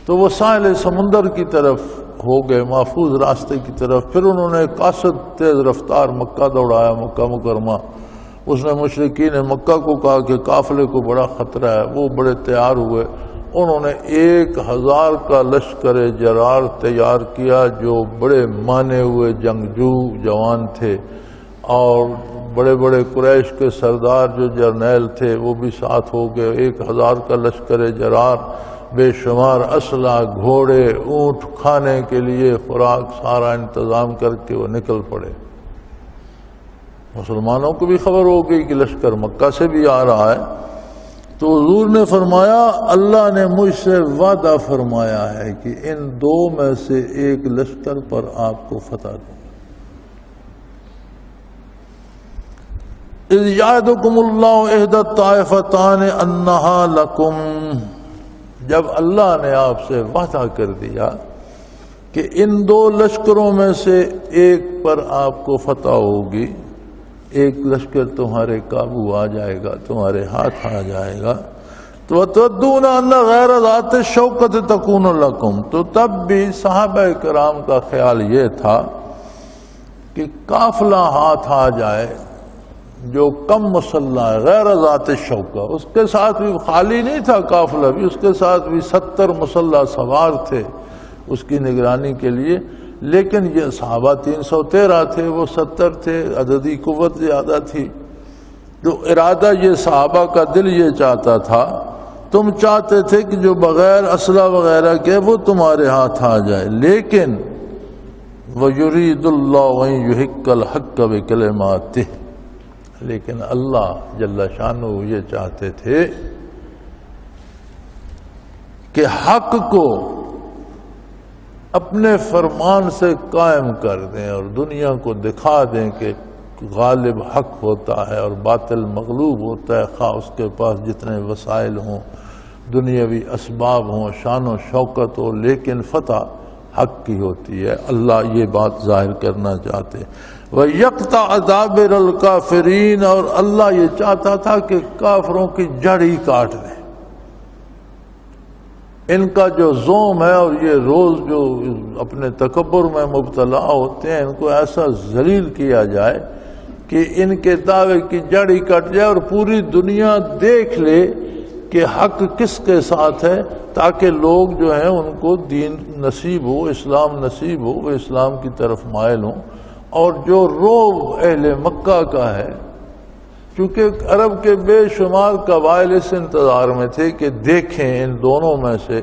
تو وہ ساحل سمندر کی طرف ہو گئے، محفوظ راستے کی طرف۔ پھر انہوں نے قاصد تیز رفتار مکہ دوڑایا، مکہ مکرمہ۔ اس نے مشرکین مکہ کو کہا کہ قافلے کو بڑا خطرہ ہے، وہ بڑے تیار ہوئے، انہوں نے 1000 کا لشکر جرار تیار کیا، جو بڑے مانے ہوئے جنگجو جوان تھے، اور بڑے بڑے قریش کے سردار جو جرنیل تھے وہ بھی ساتھ ہو گئے۔ 1000 کا لشکر جرار، بے شمار اسلحہ، گھوڑے، اونٹ، کھانے کے لیے خوراک، سارا انتظام کر کے وہ نکل پڑے۔ مسلمانوں کو بھی خبر ہو گئی کہ لشکر مکہ سے بھی آ رہا ہے، تو حضور نے فرمایا اللہ نے مجھ سے وعدہ فرمایا ہے کہ ان دو میں سے ایک لشکر پر آپ کو فتح دوں۔ اذ یعدکم اللہ احدی الطائفتان انہا لکم، جب اللہ نے آپ سے وعدہ کر دیا کہ ان دو لشکروں میں سے ایک پر آپ کو فتح ہوگی، ایک لشکر تمہارے قابو آ جائے گا، تمہارے ہاتھ آ جائے گا، تو تودون ان غیر ذات الشوکۃ تکون لکم، تو تب بھی صحابہ کرام کا خیال یہ تھا کہ قافلہ ہاتھ آ جائے جو کم مسلح ہے، غیر ذات الشوکہ، اس کے ساتھ بھی خالی نہیں تھا قافلہ بھی، اس کے ساتھ بھی 70 مسلح سوار تھے اس کی نگرانی کے لیے، لیکن یہ صحابہ 313 تھے، وہ 70 تھے، عددی قوت زیادہ تھی، تو ارادہ یہ صحابہ کا دل یہ چاہتا تھا، تم چاہتے تھے کہ جو بغیر اسلحہ وغیرہ کے وہ تمہارے ہاتھ آ جائے، لیکن وَيُرِيدُ اللَّهُ أَن يُحِقَّ الْحَقَّ بِكَلِمَاتِهِ، لیکن اللہ جل شانہ یہ چاہتے تھے کہ حق کو اپنے فرمان سے قائم کر دیں اور دنیا کو دکھا دیں کہ غالب حق ہوتا ہے اور باطل مغلوب ہوتا ہے، خواہ اس کے پاس جتنے وسائل ہوں، دنیاوی اسباب ہوں، شان و شوکت ہو، لیکن فتح حق کی ہوتی ہے۔ اللہ یہ بات ظاہر کرنا چاہتے ہیں۔ وَيَقْطَعَ دَابِرَ الْكَافِرِينَ، اور اللہ یہ چاہتا تھا کہ کافروں کی جڑ ہی کاٹ دے۔ ان کا جو زوم ہے اور یہ روز جو اپنے تکبر میں مبتلا ہوتے ہیں، ان کو ایسا ذلیل کیا جائے کہ ان کے دعوے کی جڑ ہی کٹ جائے اور پوری دنیا دیکھ لے کہ حق کس کے ساتھ ہے، تاکہ لوگ جو ہیں ان کو دین نصیب ہو، اسلام نصیب ہو، وہ اسلام کی طرف مائل ہوں۔ اور جو روب اہل مکہ کا ہے، چونکہ عرب کے بے شمار قبائل اس انتظار میں تھے کہ دیکھیں ان دونوں میں سے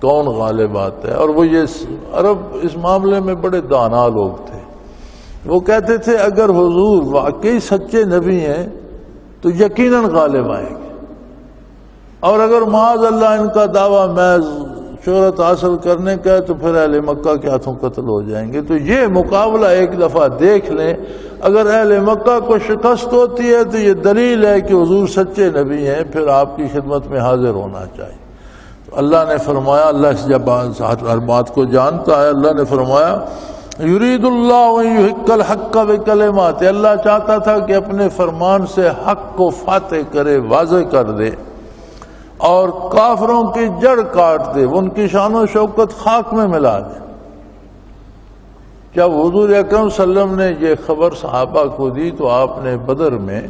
کون غالب آتا ہے، اور وہ یہ عرب اس معاملے میں بڑے دانا لوگ تھے۔ وہ کہتے تھے اگر حضور واقعی سچے نبی ہیں تو یقیناً غالب آئیں گے، اور اگر معاذ اللہ ان کا دعویٰ محض شہرت حاصل کرنے کا ہے تو پھر اہل مکہ کے ہاتھوں قتل ہو جائیں گے۔ تو یہ مقابلہ ایک دفعہ دیکھ لیں، اگر اہل مکہ کو شکست ہوتی ہے تو یہ دلیل ہے کہ حضور سچے نبی ہیں، پھر آپ کی خدمت میں حاضر ہونا چاہیے۔ تو اللہ نے فرمایا، اللہ جب ہر بات کو جانتا ہے، اللہ نے فرمایا یرید اللہ ان یحق الحق بکلمات، اللہ چاہتا تھا کہ اپنے فرمان سے حق کو فاتح کرے، واضح کر دے اور کافروں کی جڑ کاٹ دے، ان کی شان و شوکت خاک میں ملا دے۔ جب حضور اکرم صلی اللہ علیہ وسلم نے یہ خبر صحابہ کو دی تو آپ نے بدر میں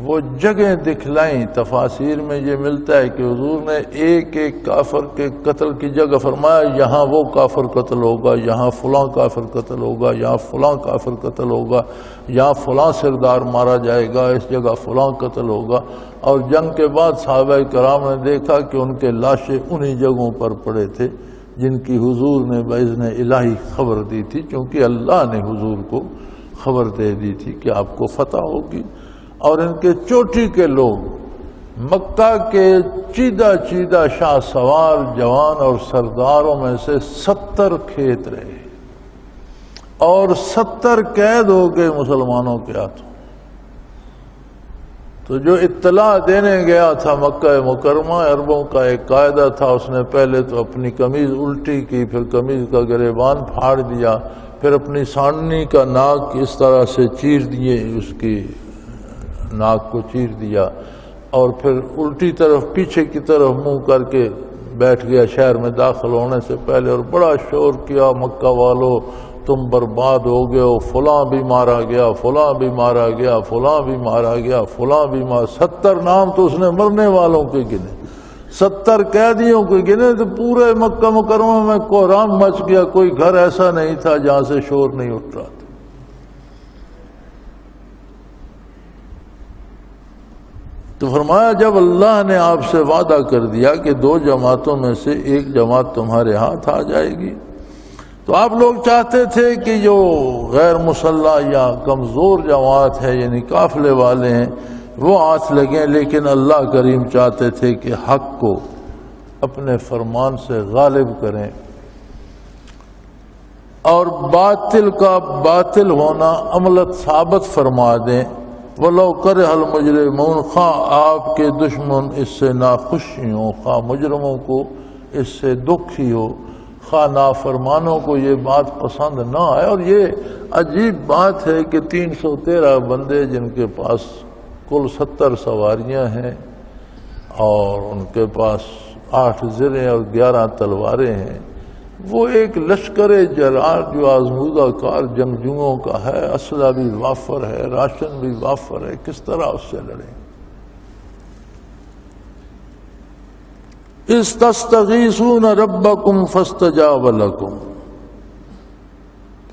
وہ جگہیں دکھلائیں۔ تفاسیر میں یہ ملتا ہے کہ حضور نے ایک ایک کافر کے قتل کی جگہ فرمایا یہاں وہ کافر قتل ہوگا، یہاں فلاں کافر قتل ہوگا، یہاں فلاں کافر قتل ہوگا، یہاں فلاں سردار مارا جائے گا، اس جگہ فلاں قتل ہوگا۔ اور جنگ کے بعد صحابہ کرام نے دیکھا کہ ان کے لاشیں انہی جگہوں پر پڑے تھے جن کی حضور نے باذن الہی خبر دی تھی، چونکہ اللہ نے حضور کو خبر دے دی تھی کہ آپ کو فتح ہوگی۔ اور ان کے چوٹی کے لوگ مکہ کے چیدہ شاہ سوار جوان اور سرداروں میں سے 70 کھیت رہے اور 70 قید ہو گئے مسلمانوں کے ہاتھوں۔ تو جو اطلاع دینے گیا تھا مکہ مکرمہ، عربوں کا ایک قاعدہ تھا، اس نے پہلے تو اپنی قمیض الٹی کی، پھر قمیض کا گریبان پھاڑ دیا، پھر اپنی سانڈنی کا ناک اس طرح سے چیر دیے، اس کی ناک کو چیر دیا، اور پھر الٹی طرف پیچھے کی طرف منہ کر کے بیٹھ گیا شہر میں داخل ہونے سے پہلے، اور بڑا شور کیا مکہ والو تم برباد ہو گئے ہو، فلاں بھی مارا گیا، فلاں بھی مارا گیا، فلاں بھی مارا گیا، فلاں بھی مارا۔ 70 نام تو اس نے مرنے والوں کے گنے، 70 قیدیوں کے گنے، تو پورے مکہ مکرمہ میں کوہرام مچ گیا، کوئی گھر ایسا نہیں تھا جہاں سے شور نہیں اٹھ رہا تھا۔ تو فرمایا جب اللہ نے آپ سے وعدہ کر دیا کہ 2 جماعتوں میں سے ایک جماعت تمہارے ہاتھ آ جائے گی، تو آپ لوگ چاہتے تھے کہ جو غیر مسلح یا کمزور جماعت ہے یعنی قافلے والے ہیں وہ ہاتھ لگیں، لیکن اللہ کریم چاہتے تھے کہ حق کو اپنے فرمان سے غالب کریں اور باطل کا باطل ہونا عملت ثابت فرما دیں۔ وَلَوْ كَرِهَ الْمُجْرِمُونَ، خواہ آپ کے دشمن اس سے ناخوش ہی ہوں، خواہ مجرموں کو اس سے دکھ ہی ہو، خواہ نافرمانوں کو یہ بات پسند نہ آئے۔ اور یہ عجیب بات ہے کہ 313 بندے جن کے پاس کل 70 سواریاں ہیں اور ان کے پاس 8 زریں اور 11 تلواریں ہیں، وہ ایک لشکر جرار جو آزمودہ کار جنگجوؤں کا ہے، اسلحہ بھی وافر ہے، راشن بھی وافر ہے، کس طرح اس سے لڑیں؟ استستغیثون ربکم فاستجاب لکم،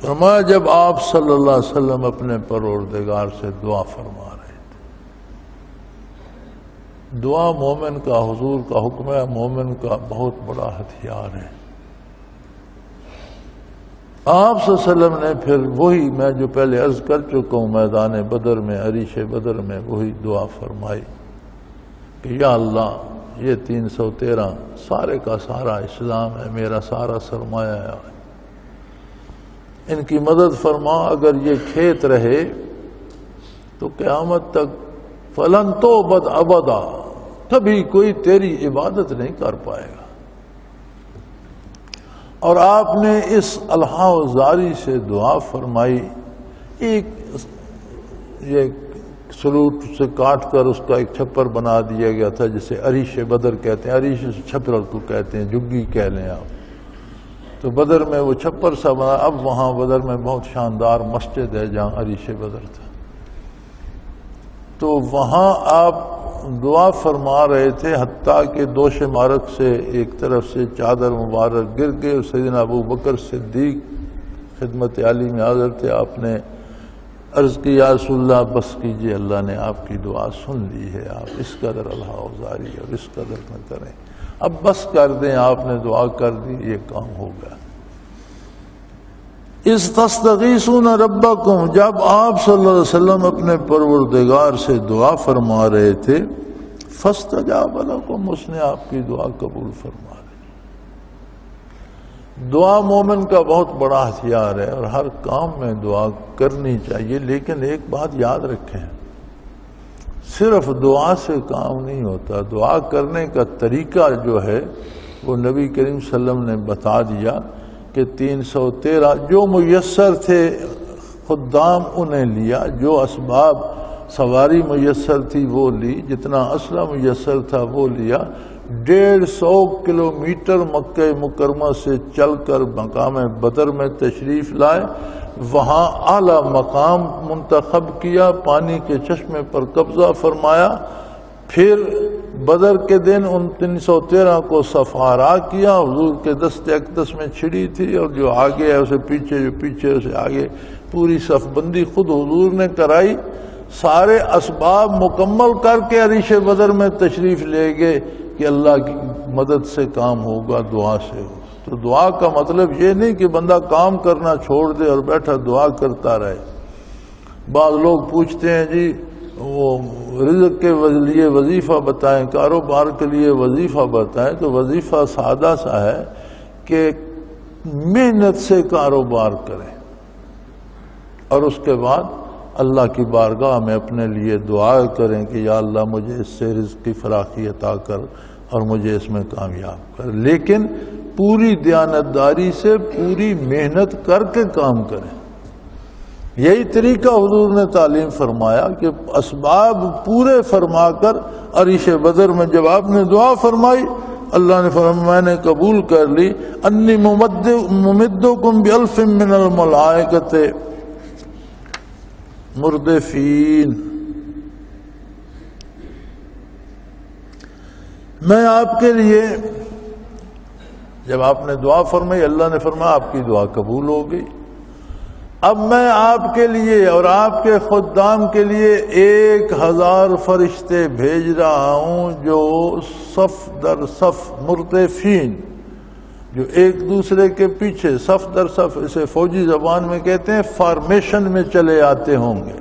فرمایا جب آپ صلی اللہ علیہ وسلم اپنے پروردگار سے دعا فرما رہے تھے۔ دعا مومن کا، حضور کا حکم ہے، مومن کا بہت بڑا ہتھیار ہے۔ آپ صلی اللہ علیہ وسلم نے پھر وہی میں جو پہلے عرض کر چکا ہوں میدان بدر میں، عریش بدر میں وہی دعا فرمائی کہ یا اللہ یہ 313 سارے کا سارا اسلام ہے، میرا سارا سرمایہ ہے، ان کی مدد فرما، اگر یہ کھیت رہے تو قیامت تک فلن توبت ابدا، کبھی کوئی تیری عبادت نہیں کر پائے گا۔ اور آپ نے اس الہا و زاری سے دعا فرمائی، ایک یہ سلوٹ سے کاٹ کر اس کا ایک چھپر بنا دیا گیا تھا جسے عریش بدر کہتے ہیں، عریش چھپر کو کہتے ہیں، جھگی کہہ لیں آپ، تو بدر میں وہ چھپر سا بنا۔ اب وہاں بدر میں بہت شاندار مسجد ہے جہاں عریش بدر تھا، تو وہاں آپ دعا فرما رہے تھے، حتیٰ کہ دوش مبارک سے ایک طرف سے چادر مبارک گر گئے، اور سیدنا ابو بکر صدیق خدمت عالی میں حاضر تھے۔ آپ نے عرض کی یا رسول اللہ بس کیجئے، اللہ نے آپ کی دعا سن لی ہے، آپ اس قدر الہا و زاری اور اس قدر نہ کریں، اب بس کر دیں، آپ نے دعا کر دی، یہ کام ہو گیا۔ اذ تستغیثون ربکم، جب آپ صلی اللہ علیہ وسلم اپنے پروردگار سے دعا فرما رہے تھے، فاستجاب لکم، اس نے آپ کی دعا قبول فرما لی۔ دعا مومن کا بہت بڑا ہتھیار ہے اور ہر کام میں دعا کرنی چاہیے، لیکن ایک بات یاد رکھیں، صرف دعا سے کام نہیں ہوتا، دعا کرنے کا طریقہ جو ہے وہ نبی کریم صلی اللہ علیہ وسلم نے بتا دیا کہ 313 جو میسر تھے خدام انہیں لیا، جو اسباب سواری میسر تھی وہ لی، جتنا اسلحہ میسر تھا وہ لیا، 150 کلومیٹر مکہ مکرمہ سے چل کر مقام بدر میں تشریف لائے، وہاں اعلیٰ مقام منتخب کیا، پانی کے چشمے پر قبضہ فرمایا، پھر بدر کے دن ان 313 کو سفارا کیا، حضور کے دست اقدس میں چھڑی تھی، اور جو آگے ہے اسے پیچھے، جو پیچھے اسے آگے، پوری صف بندی خود حضور نے کرائی، سارے اسباب مکمل کر کے عریش بدر میں تشریف لے گئے کہ اللہ کی مدد سے کام ہوگا، دعا سے ہو۔ تو دعا کا مطلب یہ نہیں کہ بندہ کام کرنا چھوڑ دے اور بیٹھا دعا کرتا رہے۔ بعض لوگ پوچھتے ہیں جی وہ رزق کے لیے وظیفہ بتائیں، کاروبار کے لیے وظیفہ بتائیں، تو وظیفہ سادہ سا ہے کہ محنت سے کاروبار کریں اور اس کے بعد اللہ کی بارگاہ میں اپنے لیے دعا کریں کہ یا اللہ مجھے اس سے رزق کی فراخی عطا کر اور مجھے اس میں کامیاب کر، لیکن پوری دیانتداری سے پوری محنت کر کے کام کریں۔ یہی طریقہ حضور نے تعلیم فرمایا کہ اسباب پورے فرما کر عریش بدر میں جب آپ نے دعا فرمائی، اللہ نے فرمایا میں نے قبول کر لی، انی ممدکم بألف من الملائکۃ مردفین، میں آپ کے لیے، جب آپ نے دعا فرمائی اللہ نے فرمایا آپ کی دعا قبول ہو گئی، اب میں آپ کے لیے اور آپ کے خدام کے لیے 1000 فرشتے بھیج رہا ہوں، جو صف در صف مردفین، جو ایک دوسرے کے پیچھے صف در صف، اسے فوجی زبان میں کہتے ہیں فارمیشن میں چلے آتے ہوں گے،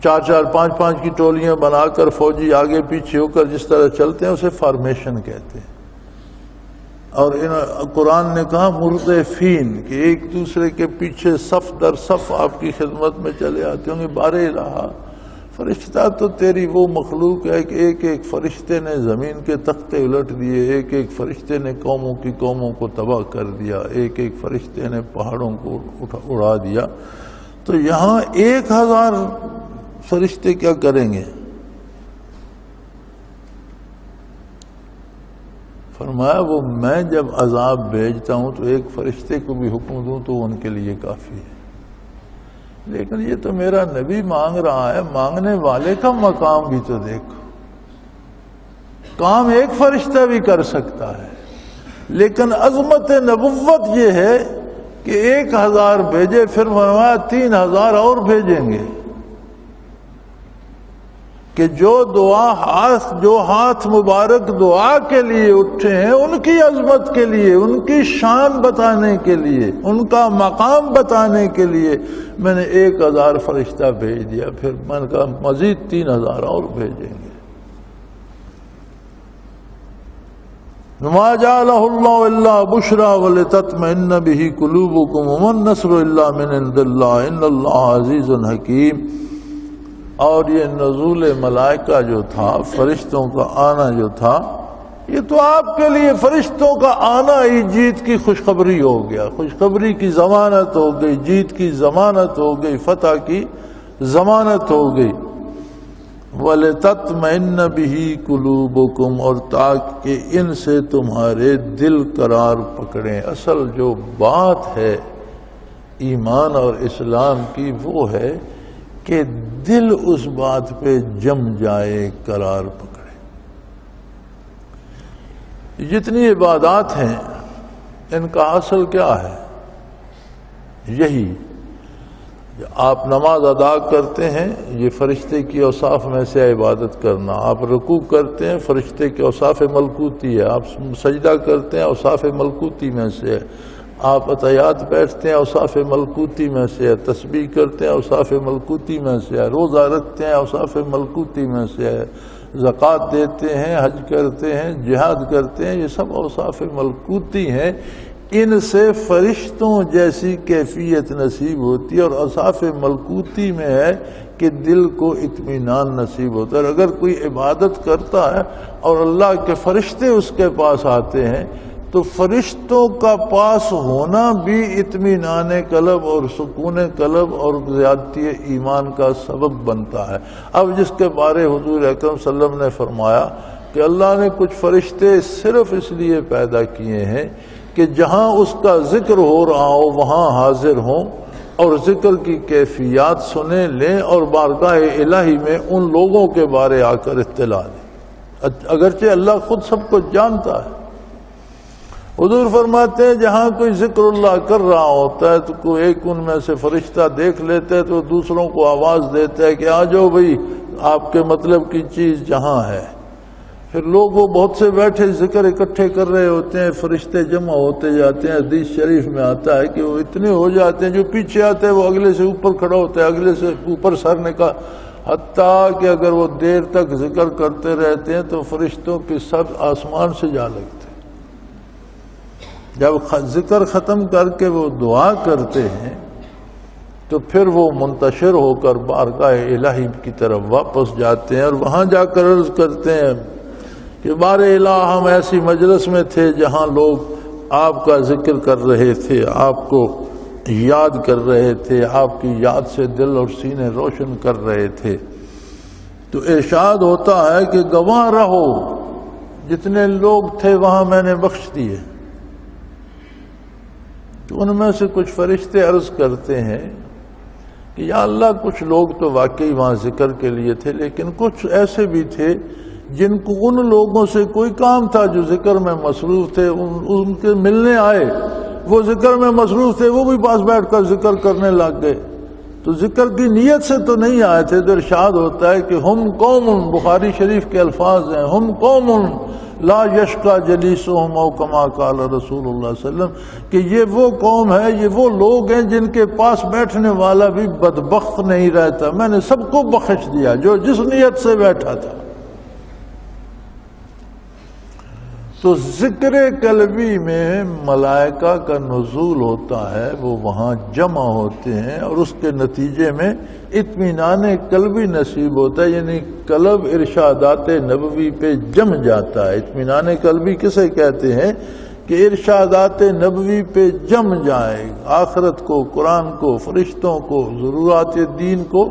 4-4 5-5 کی ٹولیاں بنا کر فوجی آگے پیچھے ہو کر جس طرح چلتے ہیں اسے فارمیشن کہتے ہیں۔ اور قرآن نے کہا مردفین کہ ایک دوسرے کے پیچھے صف در صف آپ کی خدمت میں چلے آتے ہوں گے۔ بار الہ، فرشتہ تو تیری وہ مخلوق ہے کہ ایک ایک فرشتے نے زمین کے تختے الٹ دیے، ایک ایک فرشتے نے قوموں کی قوموں کو تباہ کر دیا، ایک ایک فرشتے نے پہاڑوں کو اڑا دیا، تو یہاں 1000 فرشتے کیا کریں گے؟ فرمایا وہ میں جب عذاب بھیجتا ہوں تو ایک فرشتے کو بھی حکم دوں تو ان کے لیے کافی ہے، لیکن یہ تو میرا نبی مانگ رہا ہے، مانگنے والے کا مقام بھی تو دیکھو، کام ایک فرشتہ بھی کر سکتا ہے، لیکن عظمت نبوت یہ ہے کہ 1000 بھیجے، پھر فرمایا 3000 اور بھیجیں گے، کہ جو ہاتھ مبارک دعا کے لیے اٹھے ہیں ان کی عظمت کے لیے، ان کی شان بتانے کے لیے، ان کا مقام بتانے کے لیے میں نے 1000 فرشتہ بھیج دیا، پھر میں نے کہا مزید 3000 اور بھیجیں گے۔ ما جعلہ اللہ الا بشرا ولتطمئن بہ قلوبکم وما النصر الا من عند اللہ ان اللہ عزیز حکیم۔ اور یہ نزول ملائکہ جو تھا، فرشتوں کا آنا جو تھا، یہ تو آپ کے لیے فرشتوں کا آنا ہی جیت کی خوشخبری ہو گیا، خوشخبری کی ضمانت ہو گئی، جیت کی ضمانت ہو گئی، فتح کی ضمانت ہو گئی۔ وَلِتَطْمَئِنَّ بِهِ قُلُوبُكُمْ، اور تاکہ ان سے تمہارے دل قرار پکڑیں۔ اصل جو بات ہے ایمان اور اسلام کی وہ ہے کہ دل اس بات پہ جم جائے، قرار پکڑے۔ جتنی عبادات ہیں ان کا اصل کیا ہے؟ یہی آپ نماز ادا کرتے ہیں، یہ فرشتے کی اوصاف میں سے عبادت کرنا۔ آپ رکوع کرتے ہیں، فرشتے کے اوصاف ملکوتی ہے۔ آپ سجدہ کرتے ہیں، اوصاف ملکوتی میں سے ہے۔ آپ اتحیات بیٹھتے ہیں، اوصاف ملکوتی میں سے ہے۔ تسبیح کرتے ہیں، اوصاف ملکوتی میں سے ہے۔ روزہ رکھتے ہیں، اوصاف ملکوتی میں سے ہے۔ زکوٰۃ دیتے ہیں، حج کرتے ہیں، جہاد کرتے ہیں، یہ سب اوصاف ملکوتی ہیں۔ ان سے فرشتوں جیسی کیفیت نصیب ہوتی ہے، اور اوصاف ملکوتی میں ہے کہ دل کو اطمینان نصیب ہوتا ہے۔ اور اگر کوئی عبادت کرتا ہے اور اللہ کے فرشتے اس کے پاس آتے ہیں تو فرشتوں کا پاس ہونا بھی اطمینان قلب اور سکون قلب اور زیادتی ایمان کا سبب بنتا ہے۔ اب جس کے بارے حضور اکرم صلی اللہ علیہ وسلم نے فرمایا کہ اللہ نے کچھ فرشتے صرف اس لیے پیدا کیے ہیں کہ جہاں اس کا ذکر ہو رہا ہو وہاں حاضر ہوں اور ذکر کی کیفیات سنیں لیں، اور بارگاہ الہی میں ان لوگوں کے بارے آ کر اطلاع دیں، اگرچہ اللہ خود سب کو جانتا ہے۔ حضور فرماتے ہیں جہاں کوئی ذکر اللہ کر رہا ہوتا ہے تو کوئی ایک ان میں سے فرشتہ دیکھ لیتا ہے تو دوسروں کو آواز دیتا ہے کہ آ جاؤ بھئی، آپ کے مطلب کی چیز جہاں ہے۔ پھر لوگ وہ بہت سے بیٹھے ذکر اکٹھے کر رہے ہوتے ہیں، فرشتے جمع ہوتے جاتے ہیں۔ حدیث شریف میں آتا ہے کہ وہ اتنے ہو جاتے ہیں جو پیچھے آتے ہیں وہ اگلے سے اوپر کھڑا ہوتا ہے، اگلے سے اوپر سر نکال، حتیٰ کہ اگر وہ دیر تک ذکر کرتے رہتے ہیں تو فرشتوں کے سر آسمان سے جا لگتے ہیں۔ جب ذکر ختم کر کے وہ دعا کرتے ہیں تو پھر وہ منتشر ہو کر بارگاہ الہی کی طرف واپس جاتے ہیں، اور وہاں جا کر عرض کرتے ہیں کہ بار الہ ہم ایسی مجلس میں تھے جہاں لوگ آپ کا ذکر کر رہے تھے، آپ کو یاد کر رہے تھے، آپ کی یاد سے دل اور سینے روشن کر رہے تھے۔ تو ارشاد ہوتا ہے کہ گواہ رہو، جتنے لوگ تھے وہاں میں نے بخش دیے۔ تو ان میں سے کچھ فرشتے عرض کرتے ہیں کہ یا اللہ کچھ لوگ تو واقعی وہاں ذکر کے لیے تھے، لیکن کچھ ایسے بھی تھے جن کو ان لوگوں سے کوئی کام تھا جو ذکر میں مصروف تھے، ان کے ملنے آئے، وہ ذکر میں مصروف تھے، وہ بھی پاس بیٹھ کر ذکر کرنے لگ گئے، تو ذکر کی نیت سے تو نہیں آئے تھے۔ تو ارشاد ہوتا ہے کہ ہم قوم، بخاری شریف کے الفاظ ہیں، ہم قوم لا یشقا جلیسہم او کما قال رسول اللہ صلی اللہ علیہ وسلم، کہ یہ وہ قوم ہے، یہ وہ لوگ ہیں جن کے پاس بیٹھنے والا بھی بدبخت نہیں رہتا۔ میں نے سب کو بخش دیا جو جس نیت سے بیٹھا تھا۔ تو ذکر قلبی میں ملائکہ کا نزول ہوتا ہے، وہ وہاں جمع ہوتے ہیں اور اس کے نتیجے میں اطمینان قلبی نصیب ہوتا ہے، یعنی قلب ارشادات نبوی پہ جم جاتا ہے۔ اطمینان قلبی کسے کہتے ہیں؟ کہ ارشادات نبوی پہ جم جائے، آخرت کو، قرآن کو، فرشتوں کو، ضرورات دین کو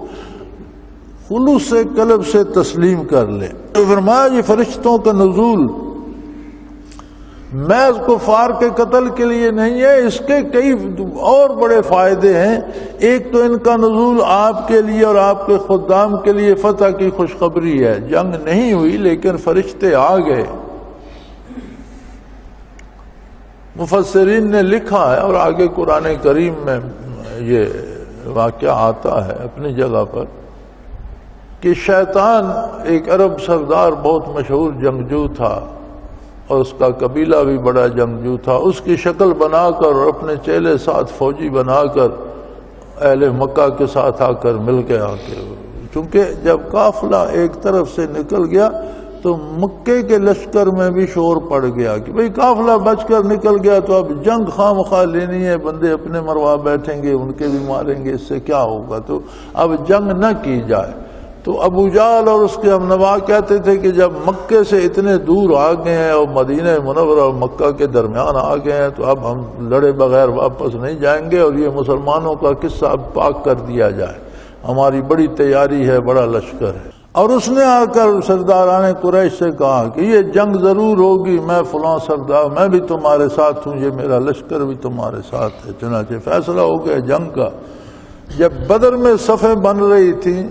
خلوص قلب سے تسلیم کر لے۔ تو فرمایا یہ فرشتوں کا نزول محض کفار کے قتل کے لیے نہیں ہے، اس کے کئی اور بڑے فائدے ہیں۔ ایک تو ان کا نزول آپ کے لیے اور آپ کے خدام کے لیے فتح کی خوشخبری ہے۔ جنگ نہیں ہوئی لیکن فرشتے آ گئے۔ مفسرین نے لکھا ہے اور آگے قرآن کریم میں یہ واقعہ آتا ہے اپنی جگہ پر کہ شیطان ایک عرب سردار بہت مشہور جنگجو تھا اور اس کا قبیلہ بھی بڑا جنگجو تھا، اس کی شکل بنا کر اور اپنے چیلے ساتھ فوجی بنا کر اہل مکہ کے ساتھ آ کر مل کے چونکہ جب قافلہ ایک طرف سے نکل گیا تو مکے کے لشکر میں بھی شور پڑ گیا کہ بھئی قافلہ بچ کر نکل گیا تو اب جنگ خواہ مخواہ لینی ہے، بندے اپنے مروا بیٹھیں گے، ان کے بھی ماریں گے، اس سے کیا ہوگا، تو اب جنگ نہ کی جائے۔ تو ابو جہل اور اس کے ہمنوا کہتے تھے کہ جب مکے سے اتنے دور آ گئے ہیں اور مدینہ منورہ اور مکہ کے درمیان آ گئے ہیں تو اب ہم لڑے بغیر واپس نہیں جائیں گے، اور یہ مسلمانوں کا قصہ اب پاک کر دیا جائے، ہماری بڑی تیاری ہے، بڑا لشکر ہے۔ اور اس نے آ کر سرداران قریش سے کہا کہ یہ جنگ ضرور ہوگی، میں فلاں سردار، میں بھی تمہارے ساتھ ہوں، یہ میرا لشکر بھی تمہارے ساتھ ہے۔ چنانچہ فیصلہ ہو گیا جنگ کا۔ جب بدر میں صفیں بن رہی تھیں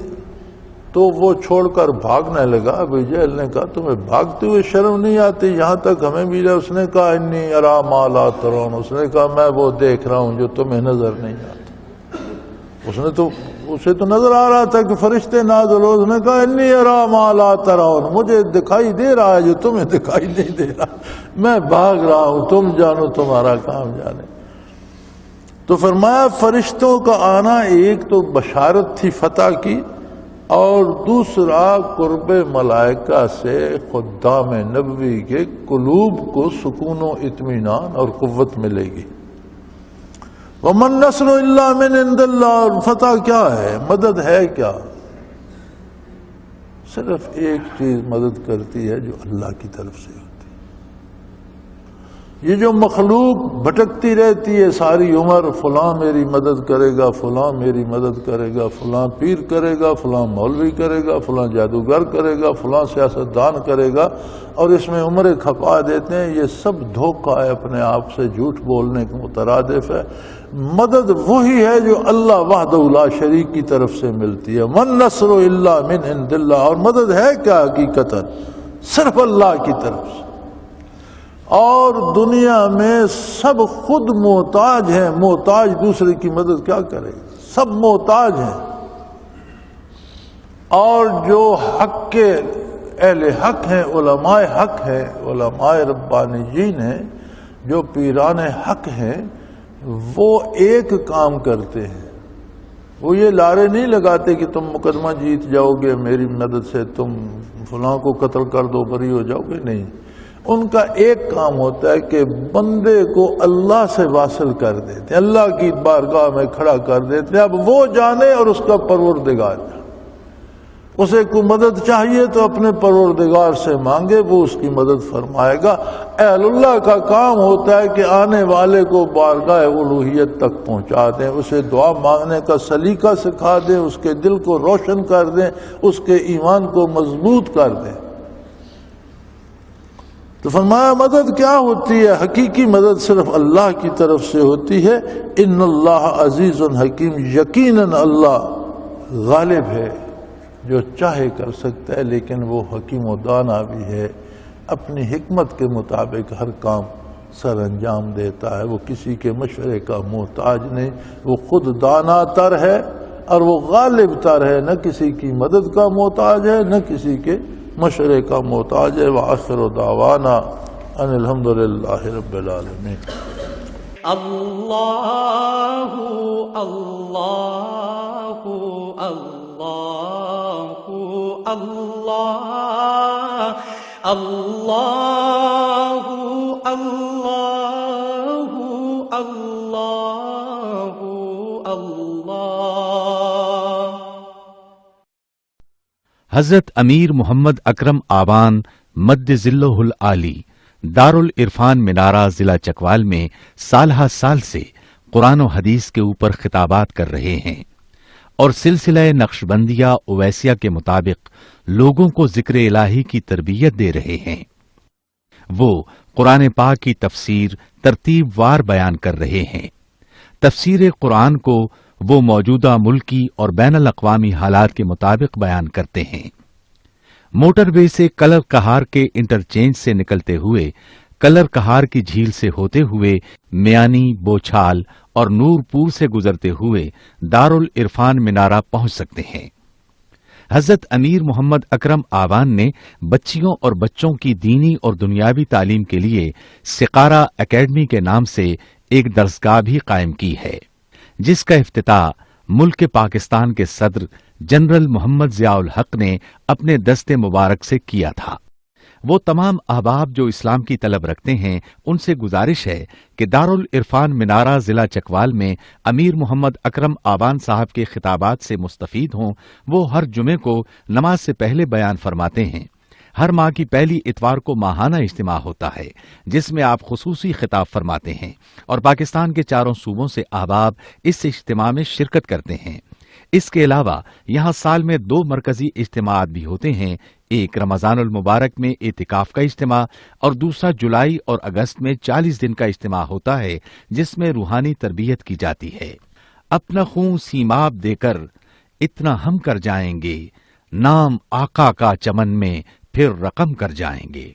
تو وہ چھوڑ کر بھاگنے لگا۔ ابو جہل نے کہا تمہیں بھاگتے ہوئے شرم نہیں آتی؟ یہاں تک ہمیں بھی لے۔ اس نے کہا انی ارا ما لا ترون، اس نے کہا میں وہ دیکھ رہا ہوں جو تمہیں نظر نہیں آتا۔ اسے تو نظر آ رہا تھا کہ فرشتے نازل ہو، اس نے کہا انی ارا ما لا ترون، مجھے دکھائی دے رہا ہے جو تمہیں دکھائی نہیں دے رہا، میں بھاگ رہا ہوں، تم جانو تمہارا کام جانے۔ تو فرمایا فرشتوں کا آنا ایک تو بشارت تھی فتح کی، اور دوسرا قرب ملائکہ سے خدام نبوی کے قلوب کو سکون و اطمینان اور قوت ملے گی۔ وَمَن نَّصْرُ إِلَّا مِنْ عِندِ اللَّهِ، اور فتح کیا ہے، مدد ہے کیا؟ صرف ایک چیز مدد کرتی ہے جو اللہ کی طرف سے ہوتی ہے۔ یہ جو مخلوق بھٹکتی رہتی ہے ساری عمر، فلاں میری مدد کرے گا، فلاں میری مدد کرے گا، فلاں پیر کرے گا، فلاں مولوی کرے گا، فلاں جادوگر کرے گا، فلاں سیاستدان کرے گا، اور اس میں عمریں کھپا دیتے ہیں، یہ سب دھوکہ ہے، اپنے آپ سے جھوٹ بولنے کے مترادف ہے۔ مدد وہی ہے جو اللہ وحدہ لا شریک کی طرف سے ملتی ہے۔ من نصر الا من عند اللہ، اور مدد ہے کیا حقیقتاً؟ صرف اللہ کی طرف سے۔ اور دنیا میں سب خود محتاج ہیں، محتاج دوسرے کی مدد کیا کرے گا؟ سب محتاج ہیں، اور جو حق کے اہل حق ہیں، علماء حق ہیں، علماء ربانیین ہیں، جو پیران حق ہیں، وہ ایک کام کرتے ہیں، وہ یہ لارے نہیں لگاتے کہ تم مقدمہ جیت جاؤ گے میری مدد سے، تم فلاں کو قتل کر دو بری ہو جاؤ گے، نہیں۔ ان کا ایک کام ہوتا ہے کہ بندے کو اللہ سے واصل کر دیتے ہیں، اللہ کی بارگاہ میں کھڑا کر دیتے ہیں، اب وہ جانے اور اس کا پروردگار جانے۔ اسے کوئی مدد چاہیے تو اپنے پروردگار سے مانگے، وہ اس کی مدد فرمائے گا۔ اہل اللہ کا کام ہوتا ہے کہ آنے والے کو بارگاہ الوہیت تک پہنچا دیں، اسے دعا مانگنے کا سلیقہ سکھا دیں، اس کے دل کو روشن کر دیں، اس کے ایمان کو مضبوط کر دیں۔ تو فرمایا مدد کیا ہوتی ہے؟ حقیقی مدد صرف اللہ کی طرف سے ہوتی ہے۔ ان اللہ عزیز حکیم، یقیناً اللہ غالب ہے، جو چاہے کر سکتا ہے، لیکن وہ حکیم و دانا بھی ہے، اپنی حکمت کے مطابق ہر کام سر انجام دیتا ہے، وہ کسی کے مشورے کا محتاج نہیں، وہ خود دانا تر ہے اور وہ غالب تر ہے، نہ کسی کی مدد کا محتاج ہے، نہ کسی کے مشورے کا محتاج ہے۔ وآخر دعوانا ان الحمد للہ رب العالمین۔ اللہ اللہ اللہ اللہ اللہ اللہ اللہ اللہ۔ حضرت امیر محمد اکرم آبان مد ذلہ العالی دارالعرفان منارہ ضلع چکوال میں سالہ سال سے قرآن و حدیث کے اوپر خطابات کر رہے ہیں اور سلسلہ نقشبندیہ اویسیہ کے مطابق لوگوں کو ذکر الہی کی تربیت دے رہے ہیں۔ وہ قرآن پاک کی تفسیر ترتیب وار بیان کر رہے ہیں۔ تفسیر قرآن کو وہ موجودہ ملکی اور بین الاقوامی حالات کے مطابق بیان کرتے ہیں۔ موٹر وے سے کلر کہار کے انٹرچینج سے نکلتے ہوئے، کلر کہار کی جھیل سے ہوتے ہوئے، میانی، بوچھال اور نور پور سے گزرتے ہوئے دارالعرفان منارہ پہنچ سکتے ہیں۔ حضرت امیر محمد اکرم آبان نے بچیوں اور بچوں کی دینی اور دنیاوی تعلیم کے لیے سقارہ اکیڈمی کے نام سے ایک درسگاہ بھی قائم کی ہے، جس کا افتتاح ملک پاکستان کے صدر جنرل محمد ضیاء الحق نے اپنے دست مبارک سے کیا تھا۔ وہ تمام احباب جو اسلام کی طلب رکھتے ہیں ان سے گزارش ہے کہ دارالعرفان منارہ ضلع چکوال میں امیر محمد اکرم آبان صاحب کے خطابات سے مستفید ہوں۔ وہ ہر جمعے کو نماز سے پہلے بیان فرماتے ہیں۔ ہر ماہ کی پہلی اتوار کو ماہانہ اجتماع ہوتا ہے جس میں آپ خصوصی خطاب فرماتے ہیں اور پاکستان کے چاروں صوبوں سے احباب اس اجتماع میں شرکت کرتے ہیں۔ اس کے علاوہ یہاں سال میں 2 مرکزی اجتماعات بھی ہوتے ہیں، ایک رمضان المبارک میں اعتکاف کا اجتماع اور دوسرا جولائی اور اگست میں 40 دن کا اجتماع ہوتا ہے جس میں روحانی تربیت کی جاتی ہے۔ اپنا خون سیماب دے کر اتنا ہم کر جائیں گے، نام آقا کا چمن میں پھر رقم کر جائیں گے۔